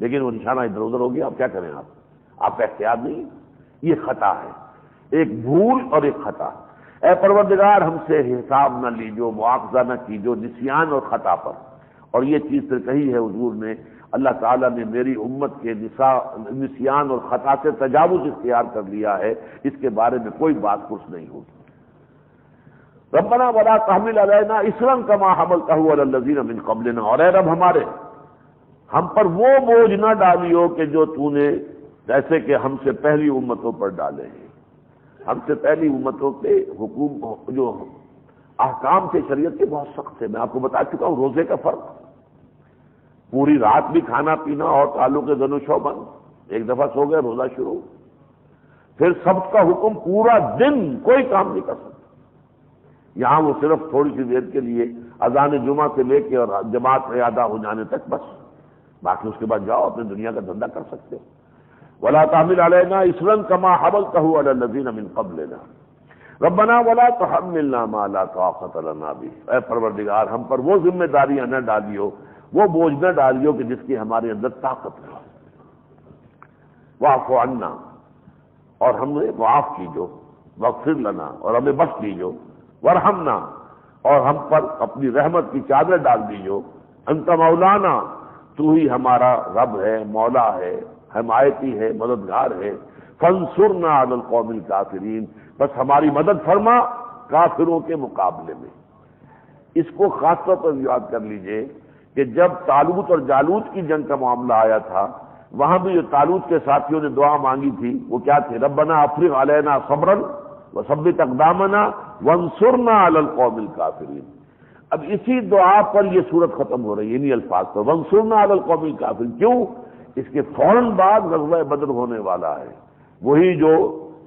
لیکن وہ نشانہ ادھر ادھر ہو گیا، اب کیا کریں آپ کا احتیاط نہیں، یہ خطا ہے، ایک بھول اور ایک خطا۔ اے پروردگار ہم سے حساب نہ لیجو، مواخذہ نہ کیجو نسیان اور خطا پر۔ اور یہ چیز پھر کہی ہے حضور نے، اللہ تعالیٰ نے میری امت کے نسیان اور خطا سے تجاوز اختیار کر لیا ہے، اس کے بارے میں کوئی بات کچھ نہیں ہوگی۔ ربنا ولا تحمل علینا اصرا کما حملتہ علی الذین من قبلنا، اور اے رب ہمارے ہم پر وہ بوجھ نہ ڈالیو کہ جو تو نے جیسے کہ ہم سے پہلی امتوں پر ڈالے ہیں۔ ہم سے پہلی امتوں کے حکم جو احکام تھے شریعت کے بہت سخت تھے، میں آپ کو بتا چکا ہوں، روزے کا فرق، پوری رات بھی کھانا پینا اور تعلق زن و شو بند، ایک دفعہ سو گئے روزہ شروع، پھر سبت کا حکم پورا دن کوئی کام نہیں کر سکتا، یہاں وہ صرف تھوڑی سی دیر کے لیے اذان جمعہ سے لے کے اور جماعت میں ادا ہو جانے تک بس، باقی اس کے بعد جاؤ اپنی دنیا کا دھندا کر سکتے ہو۔ ولا تحمل علینا اصرا کما حملتہ علی الذین من قبلنا ربنا ولا تحملنا ما لا طاقت لنا به، اے پروردگار ہم پر وہ ذمہ داریاں نہ ڈالیو، وہ بوجھ نہ ڈالیو کہ جس کی ہمارے اندر طاقت نہ ہو۔ واعف عنا، اور ہم نے معاف کیجو، واغفر لنا، اور ہمیں بخش دیجو، ورحمنا، اور ہم پر اپنی رحمت کی چادر ڈال دیجو، انت مولانا، تو ہی ہمارا رب ہے، مولا ہے، حمایتی ہے، مددگار ہے، فانصرنا علی القوم الکافرین، بس ہماری مدد فرما کافروں کے مقابلے میں۔ اس کو خاص طور پر یاد کر لیجئے کہ جب طالوت اور جالوت کی جنگ کا معاملہ آیا تھا، وہاں بھی جو طالوت کے ساتھیوں نے دعا مانگی تھی وہ کیا تھی؟ ربنا افرغ علینا صبرا وثبت اقدامنا وانصرنا علی القوم الکافرین۔ اب اسی دعا پر یہ سورت ختم ہو رہی ہے، انہی الفاظ پر، وانصرنا علی القوم الکافرین۔ کیوں؟ اس کے فوراً بعد غزوہ بدر ہونے والا ہے، وہی جو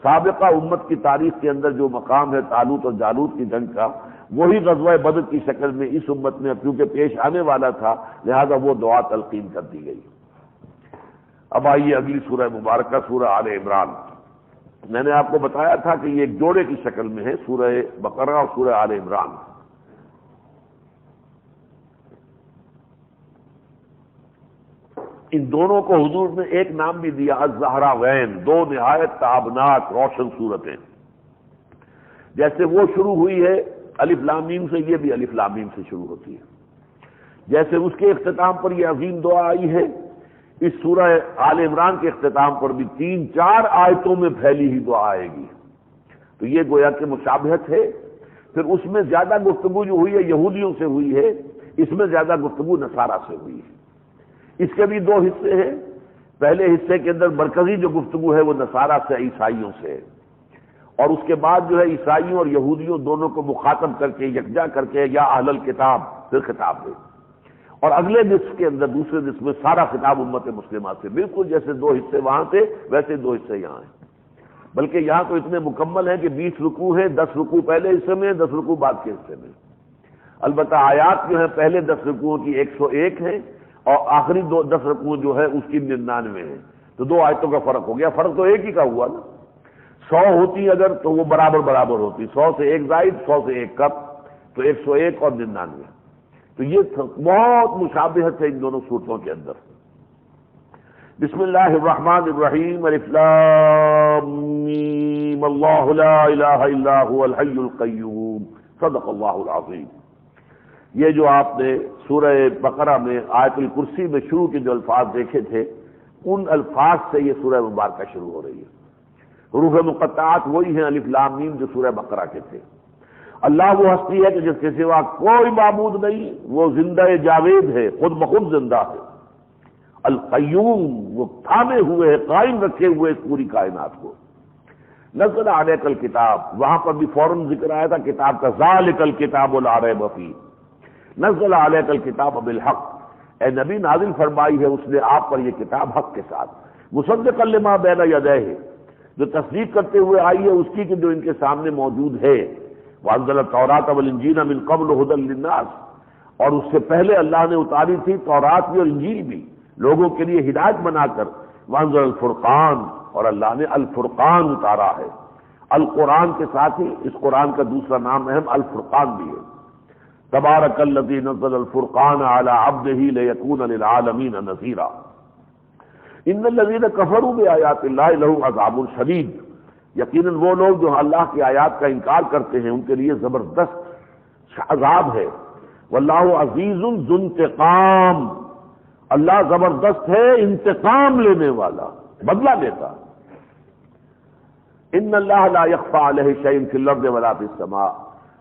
سابقہ امت کی تاریخ کے اندر جو مقام ہے طالوت اور جالوت کی جنگ کا، وہی غزوہ بدر کی شکل میں اس امت میں کیونکہ پیش آنے والا تھا، لہذا وہ دعا تلقین کر دی گئی۔ اب آئیے اگلی سورہ مبارکہ، سورہ آل عمران۔ میں نے آپ کو بتایا تھا کہ یہ ایک جوڑے کی شکل میں ہے، سورہ بقرہ اور سورہ آل عمران۔ ان دونوں کو حضور نے ایک نام بھی دیا، الزہراوین، دو نہایت تابناک روشن صورتیں۔ جیسے وہ شروع ہوئی ہے الف لام میم سے، یہ بھی الف لام میم سے شروع ہوتی ہے۔ جیسے اس کے اختتام پر یہ عظیم دعا آئی ہے، اس سورہ آل عمران کے اختتام پر بھی 3-4 آیتوں میں پھیلی ہی دعا آئے گی، تو یہ گویا کہ مشابہت ہے۔ پھر اس میں زیادہ گفتگو جو ہوئی ہے یہودیوں سے ہوئی ہے، اس میں زیادہ گفتگو نصارہ سے ہوئی ہے۔ اس کے بھی 2 حصے ہیں، پہلے حصے کے اندر مرکزی جو گفتگو ہے وہ نصارہ سے، عیسائیوں سے ہے، اور اس کے بعد جو ہے عیسائیوں اور یہودیوں دونوں کو مخاطب کر کے یکجا کر کے یا اہل الکتاب پھر خطاب ہے، اور اگلے نصف کے اندر دوسرے نصف میں سارا خطاب امت مسلمہ سے، بالکل جیسے 2 حصے وہاں تھے ویسے 2 حصے یہاں ہیں، بلکہ یہاں تو اتنے مکمل ہیں کہ 20 رکوع ہیں، 10 رکوع پہلے حصے میں، 10 رکوع بعد کے حصے میں۔ البتہ آیات جو ہیں پہلے 10 رکوعوں کی 101 ہیں، اور آخری 10 رکوع جو ہے اس کی 99 ہے، تو 2 آیتوں کا فرق ہو گیا، فرق تو ایک ہی کا ہوا نا۔ 100 ہوتی اگر تو وہ برابر ہوتی، 100 سے 1 زائد، 100 سے 1 کم، تو 101 اور 99، تو یہ بہت مشابہت ہے ان دونوں صورتوں کے اندر۔ بسم اللہ الرحمن الرحیم، الف لام میم، اللہ لا الہ الا هو الحی القیوم، صدق اللہ العظیم۔ یہ جو آپ نے سورہ بقرہ میں آیت الکرسی میں شروع کے جو الفاظ دیکھے تھے، ان الفاظ سے یہ سورہ مبارکہ شروع ہو رہی ہے۔ حروف مقطعات وہی ہیں الف لام میم جو سورہ بقرہ کے تھے۔ اللہ وہ ہستی ہے کہ جس کے سوا کوئی معبود نہیں، وہ زندہ جاوید ہے، خود بخود زندہ ہے۔ القیوم، وہ تھامے ہوئے ہے، قائم رکھے ہوئے اس پوری کائنات کو۔ نزل علیک الکتاب، وہاں پر بھی فوراً ذکر آیا تھا کتاب کا، ذالک الکتاب لا ریب فیہ، نزل علیک الکتاب بالحق، اے نبی نازل فرمائی ہے اس نے آپ پر یہ کتاب حق کے ساتھ، مصدقا لما بین یدیہ، جو تصدیق کرتے ہوئے آئی ہے اس کی کہ جو ان کے سامنے موجود ہے۔ وانزل التوراۃ والانجیل من قبل ھدی للناس، اور اس سے پہلے اللہ نے اتاری تھی تورات بھی اور انجیل بھی لوگوں کے لیے ہدایت بنا کر۔ وانزل الفرقان، اور اللہ نے الفرقان اتارا ہے۔ القرآن کے ساتھ ہی اس قرآن کا دوسرا نام اہم الفرقان بھی ہے۔ تبارک الذی نزل الفرقان علی عبدہ لیکون للعالمین نذیرا۔ ان الذین کفروا بآیات اللہ لہم عذاب شدید، یقیناً وہ لوگ جو اللہ کی آیات کا انکار کرتے ہیں ان کے لیے زبردست عذاب ہے۔ واللہ عزیز ذو انتقام، اللہ زبردست ہے انتقام لینے والا، بدلہ لیتا۔ ان اللہ لا یخفی علیہ شیء فی الارض ولا فی السماء،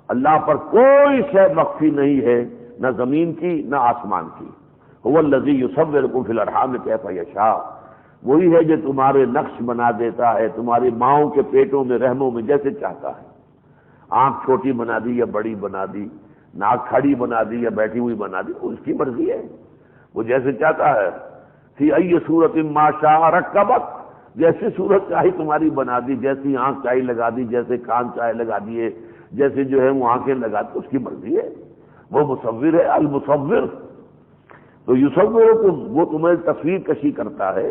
اللہ پر کوئی شے مخفی نہیں ہے، نہ زمین کی نہ آسمان کی۔ هو الذی یصورکم فی الارحام کیف یشاء، وہی ہے جو تمہارے نقش بنا دیتا ہے تمہاری ماؤں کے پیٹوں میں رحموں میں جیسے چاہتا ہے۔ آنکھ چھوٹی بنا دی یا بڑی بنا دی، ناک کھڑی بنا دی یا بیٹھی ہوئی بنا دی، اس کی مرضی ہے، وہ جیسے چاہتا ہے۔ فی ای صورت ما شاء رکبک، جیسی صورت چاہی تمہاری بنا دی، جیسی آنکھ چاہی لگا دی، جیسے کان چاہے لگا دیے، جیسے جو ہے وہ آنکھیں لگا دی، اس کی مرضی ہے، وہ مصور ہے المصور۔ تو یصور کو وہ تمہیں تصویر کشی کرتا ہے،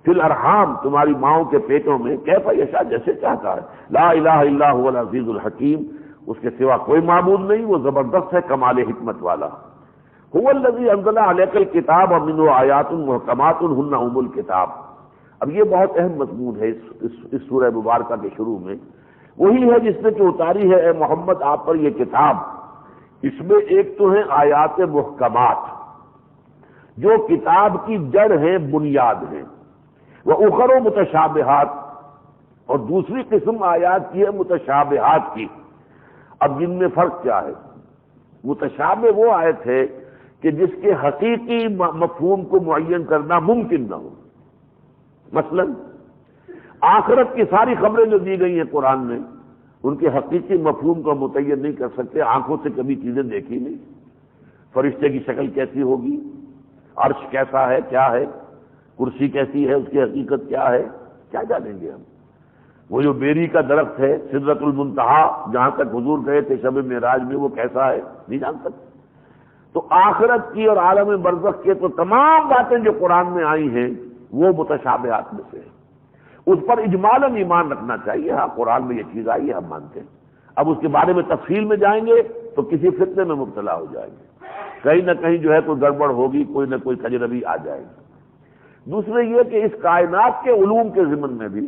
فی الارحام تمہاری ماؤں کے پیٹوں میں، کیف یشاء جیسے چاہتا ہے۔ لا الہ الا هو العزیز الحکیم، اس کے سوا کوئی معبود نہیں، وہ زبردست ہے کمال حکمت والا۔ هو الذی انزل علیک الکتاب ومنہ آیات محکمات ہن ام الکتاب۔ اب یہ بہت اہم مضمون ہے اس سورہ مبارکہ کے شروع میں، وہی ہے جس نے کہ اتاری ہے اے محمد آپ پر یہ کتاب۔ اس میں ایک تو ہیں آیات محکمات جو کتاب کی جڑ ہے، بنیاد ہے، وَأُخَرُ متشابہات، اور دوسری قسم آیات کی ہے متشابہات کی۔ اب جن میں فرق کیا ہے؟ متشابہ وہ آیت ہے کہ جس کے حقیقی مفہوم کو معین کرنا ممکن نہ ہو۔ مثلا آخرت کی ساری خبریں جو دی گئی ہیں قرآن میں، ان کے حقیقی مفہوم کو متعین نہیں کر سکتے، آنکھوں سے کبھی چیزیں دیکھی نہیں۔ فرشتے کی شکل کیسی ہوگی، عرش کیسا ہے، کیا ہے، کرسی کیسی ہے، اس کی حقیقت کیا ہے، کیا جانیں گے ہم؟ وہ جو بیری کا درخت ہے سدرۃ المنتہا جہاں تک حضور گئے تھے شب معراج میں، وہ کیسا ہے نہیں جان سکتے۔ تو آخرت کی اور عالم برزخ کے تو تمام باتیں جو قرآن میں آئی ہیں وہ متشابہات میں سے ہیں، اس پر اجمالاً ایمان رکھنا چاہیے۔ ہاں قرآن میں یہ چیز آئی ہے، ہم مانتے ہیں، اب اس کے بارے میں تفصیل میں جائیں گے تو کسی فتنے میں مبتلا ہو جائیں گے، کہیں نہ کہیں جو ہے کوئی گڑبڑ ہوگی، کوئی نہ کوئی کجربی آ جائے گی۔ دوسرے یہ کہ اس کائنات کے علوم کے ضمن میں بھی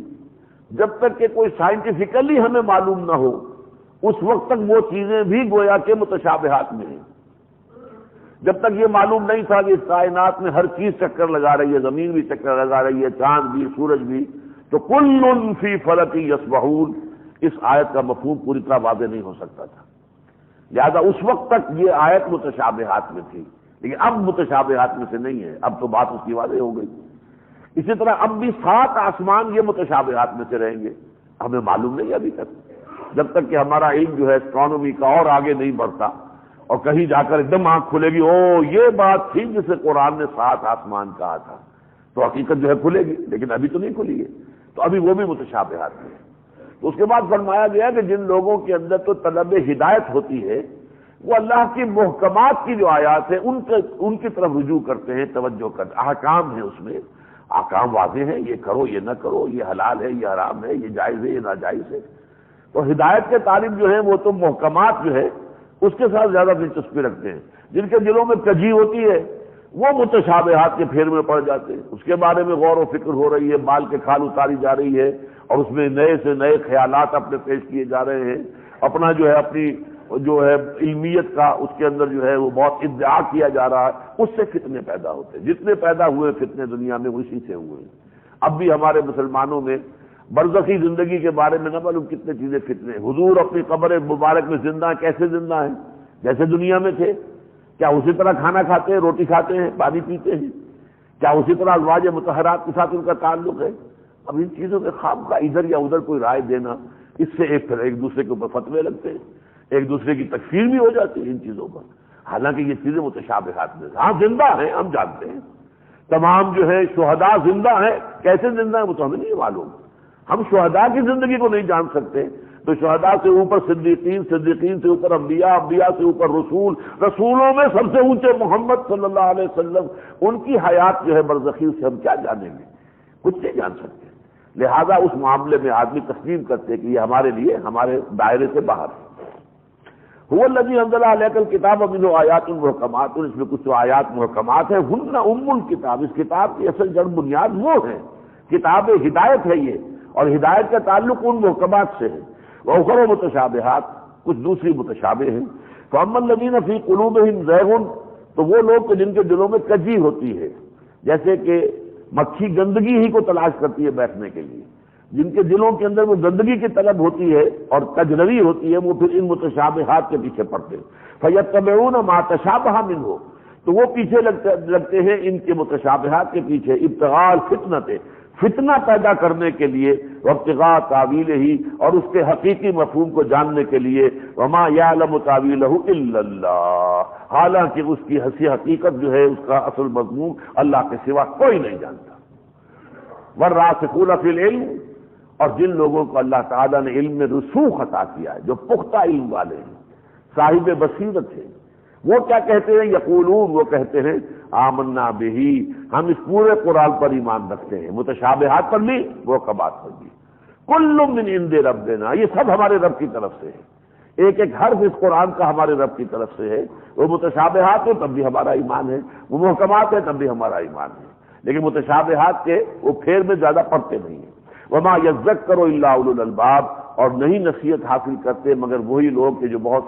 جب تک کہ کوئی سائنٹیفکلی ہمیں معلوم نہ ہو اس وقت تک وہ چیزیں بھی گویا کہ متشابہات میں ہیں۔ جب تک یہ معلوم نہیں تھا کہ اس کائنات میں ہر چیز چکر لگا رہی ہے، زمین بھی چکر لگا رہی ہے، چاند بھی، سورج بھی، تو کل فی فلک یسبحون، اس آیت کا مفہوم پوری طرح واضح نہیں ہو سکتا تھا۔ لہذا اس وقت تک یہ آیت متشابہات میں تھی، لیکن اب متشابہات میں سے نہیں ہے، اب تو بات اس کی واضح ہو گئی۔ اسی طرح اب بھی 7 آسمان یہ متشابہات میں سے رہیں گے، ہمیں معلوم نہیں ابھی تک، جب تک کہ ہمارا علم جو ہے اسٹرانومی کا اور آگے نہیں بڑھتا اور کہیں جا کر ایک دم آنکھ کھلے گی، او یہ بات تھی جسے قرآن نے 7 آسمان کہا تھا، تو حقیقت جو ہے کھلے گی، لیکن ابھی تو نہیں کھلی ہے، تو ابھی وہ بھی متشابہات میں ہے۔ تو اس کے بعد فرمایا گیا کہ جن لوگوں کے اندر تو طلب ہدایت ہوتی ہے وہ اللہ کی محکمات کی جو آیات ہیں ان کی طرف رجوع کرتے ہیں، توجہ کرتے ہیں، احکام ہیں، اس میں احکام واضح ہیں، یہ کرو یہ نہ کرو، یہ حلال ہے یہ حرام ہے، یہ جائز ہے یہ ناجائز ہے۔ تو ہدایت کے طالب جو ہیں وہ تو محکمات جو ہے اس کے ساتھ زیادہ دلچسپی رکھتے ہیں، جن کے دلوں میں کجی ہوتی ہے وہ متشابہات کے پھیر میں پڑ جاتے ہیں، اس کے بارے میں غور و فکر ہو رہی ہے، بال کے کھال اتاری جا رہی ہے اور اس میں نئے سے نئے خیالات اپنے پیش کیے جا رہے ہیں، اپنا جو ہے اپنی جو ہے علمیت کا اس کے اندر جو ہے وہ بہت ادعا کیا جا رہا ہے، اس سے فتنے پیدا ہوتے ہیں، جتنے پیدا ہوئے فتنے دنیا میں اسی سے ہوئے ہیں۔ اب بھی ہمارے مسلمانوں میں برزخی زندگی کے بارے میں نہ معلوم کتنے چیزیں فتنے، حضور اپنی قبر مبارک میں زندہ ہیں، کیسے زندہ ہیں؟ جیسے دنیا میں تھے، کیا اسی طرح کھانا کھاتے ہیں، روٹی کھاتے ہیں، پانی پیتے ہیں؟ کیا اسی طرح ازواج مطہرات کے ساتھ ان کا تعلق ہے؟ اب ان چیزوں کے خواب کا ادھر یا ادھر کوئی رائے دینا، اس سے ایک دوسرے کے اوپر فتوے لگتے ہیں، ایک دوسرے کی تکفیر بھی ہو جاتی ہے ان چیزوں پر، حالانکہ یہ چیزیں متشابہات میں، ہاں زندہ ہیں ہم جانتے ہیں، تمام جو ہے شہداء زندہ ہیں، کیسے زندہ ہیں وہ تو ہمیں نہیں معلوم، ہم شہداء کی زندگی کو نہیں جان سکتے، تو شہداء سے اوپر صدیقین، صدیقین سے اوپر انبیاء، انبیاء سے اوپر رسول، رسولوں میں سب سے اونچے محمد صلی اللہ علیہ وسلم، ان کی حیات جو ہے برزخی سے ہم کیا جانیں گے؟ کچھ نہیں جان سکتے۔ لہذا اس معاملے میں آدمی تسلیم کرتے کہ یہ ہمارے لیے ہمارے دائرے سے باہر ہے۔ هو الذی انزل علیک الکتاب منہ آیات محکمات، اس میں کچھ آیات محکمات ہیں، ہن ام الکتاب، اس کتاب کی اصل جڑ بنیاد وہ ہے، کتاب ہدایت ہے یہ، اور ہدایت کا تعلق ان محکمات سے ہے۔ وأخر متشابہات، کچھ دوسری متشابہ ہیں۔ فأما الذین فی قلوبہم زیغ، تو وہ لوگ جن کے دلوں میں کجی ہوتی ہے، جیسے کہ مکھی گندگی ہی کو تلاش کرتی ہے بیٹھنے کے لیے، جن کے دلوں کے اندر وہ گندگی کی طلب ہوتی ہے اور کجروی ہوتی ہے، وہ پھر ان متشابہات کے پیچھے پڑتے ہیں۔ فَيَتَّبِعُونَ مَا تَشَابَهَ مِنْهُ، تو وہ پیچھے لگتے ہیں ان کے متشابہات کے پیچھے، ابتغاء الفتنۃ، فتنہ پیدا کرنے کے لیے، وابتغاء تاویلہ، اور اس کے حقیقی مفہوم کو جاننے کے لیے، وما یعلم تاویلہ الا اللہ، حالانکہ اس کی حقیقت جو ہے، اس کا اصل مضمون اللہ کے سوا کوئی نہیں جانتا۔ والراسخون فی العلم، اور جن لوگوں کو اللہ تعالیٰ نے علم میں رسوخ عطا کیا ہے، جو پختہ علم والے ہیں، صاحب بصیرت ہیں، وہ کیا کہتے ہیں؟ یقولون، وہ کہتے ہیں آمنا بہی، ہم اس پورے قرآن پر ایمان رکھتے ہیں، متشابہات پر بھی، محکمات پر بھی، کل من عند ربنا، یہ سب ہمارے رب کی طرف سے ہے، ایک ایک حرف اس قرآن کا ہمارے رب کی طرف سے ہے۔ وہ متشابہات ہیں تب بھی ہمارا ایمان ہے، وہ محکمات ہیں تب بھی ہمارا ایمان ہے، لیکن متشابہات کے وہ پھیر میں زیادہ پڑتے نہیں ہیں۔ وما یذکر الا اولو الالباب، اور نہیں نصیحت حاصل کرتے مگر وہی لوگ کہ جو بہت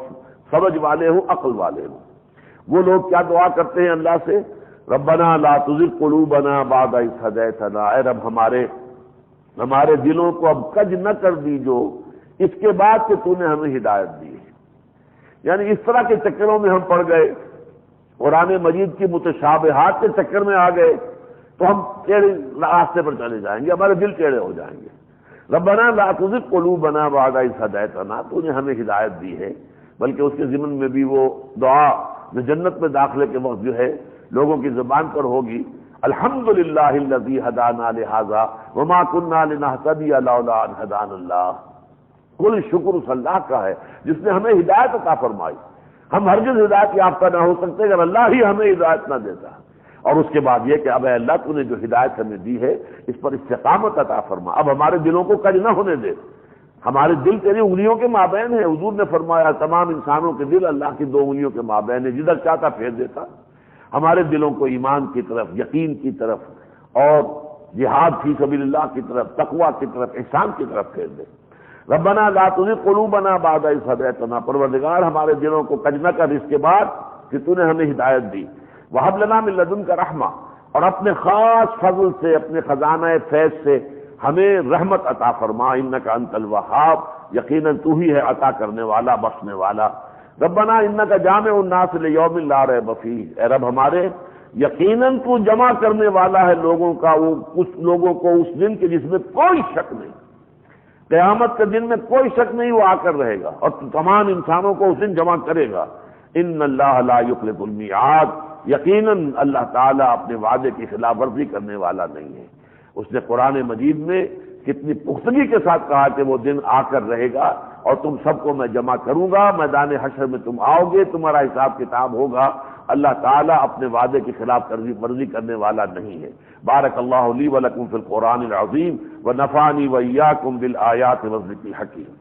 سمجھ والے ہوں، عقل والے ہوں۔ وہ لوگ کیا دعا کرتے ہیں اللہ سے؟ ربنا لا تزغ قلوبنا بعد اذ ہدیتنا، اے رب ہمارے دلوں کو اب کج نہ کر دیجو اس کے بعد کہ تو نے ہمیں ہدایت دی ہے۔ یعنی اس طرح کے چکروں میں ہم پڑ گئے، قرآن مجید کی متشابہات کے چکر میں آ گئے تو ہم ٹیڑھے راستے پر چلے جائیں گے، ہمارے دل ٹیڑھے ہو جائیں گے۔ ربنا لا تزغ قلوبنا بعد اذ ہدیتنا، تو نے ہمیں ہدایت دی ہے۔ بلکہ اس کے ضمن میں بھی وہ دعا جو جنت میں داخلے کے وقت جو ہے لوگوں کی زبان پر ہوگی، الحمدللہ الذی ہدانا لہذا وما کنا لنہتدی لولا ان ہدانا اللہ، کل شکر اس اللہ کا ہے جس نے ہمیں ہدایت عطا فرمائی۔ ہم ہرگز ہدایت یافتہ نہ ہو سکتے اگر اللہ ہی ہمیں ہدایت نہ دیتا۔ اور اس کے بعد یہ کہ اب اے اللہ تو نے جو ہدایت ہمیں دی ہے اس پر استقامت عطا فرما، اب ہمارے دلوں کو کج نہ ہونے دے، ہمارے دل تیری انگلیوں کے مابین ہیں۔ حضور نے فرمایا تمام انسانوں کے دل اللہ کی دو انگلیوں کے مابین ہیں، جدھر چاہتا پھیر دیتا۔ ہمارے دلوں کو ایمان کی طرف، یقین کی طرف، اور جہاد فی سبیل اللہ کی طرف، تقویٰ کی طرف، احسان کی طرف پھیر دے۔ ربنا لا تزغ قلوبنا بعد اذ ہدیتنا، پروردگار ہمارے دلوں کو کج نہ کر اس کے بعد کہ تو نے ہمیں ہدایت دی۔ وہب لنا من لدنک رحمہ، اور اپنے خاص فضل سے، اپنے خزانہ فیض سے ہمیں رحمت عطا فرما، انک انت الوہاب، یقیناً تو ہی ہے عطا کرنے والا، بخشنے والا۔ ربنا انک جامع الناس لیوم لا ریب فیہ، اے رب ہمارے یقیناً تو جمع کرنے والا ہے لوگوں کا، وہ کچھ لوگوں کو اس دن کے جس میں کوئی شک نہیں، قیامت کے دن میں کوئی شک نہیں، وہ آ کر رہے گا اور تمام انسانوں کو اس دن جمع کرے گا۔ ان اللہ لا یخلف المیعاد، یقیناً اللہ تعالیٰ اپنے وعدے کی خلاف ورزی کرنے والا نہیں ہے۔ اس نے قرآن مجید میں کتنی پختگی کے ساتھ کہا کہ وہ دن آ کر رہے گا اور تم سب کو میں جمع کروں گا، میدان حشر میں تم آؤ گے، تمہارا حساب کتاب ہوگا۔ اللہ تعالیٰ اپنے وعدے کی خلاف ورزی کرنے والا نہیں ہے۔ بارک اللہ لی ولکم فی القرآن العظیم ونفعنی وإیاکم بالآیات والذکر الحکیم۔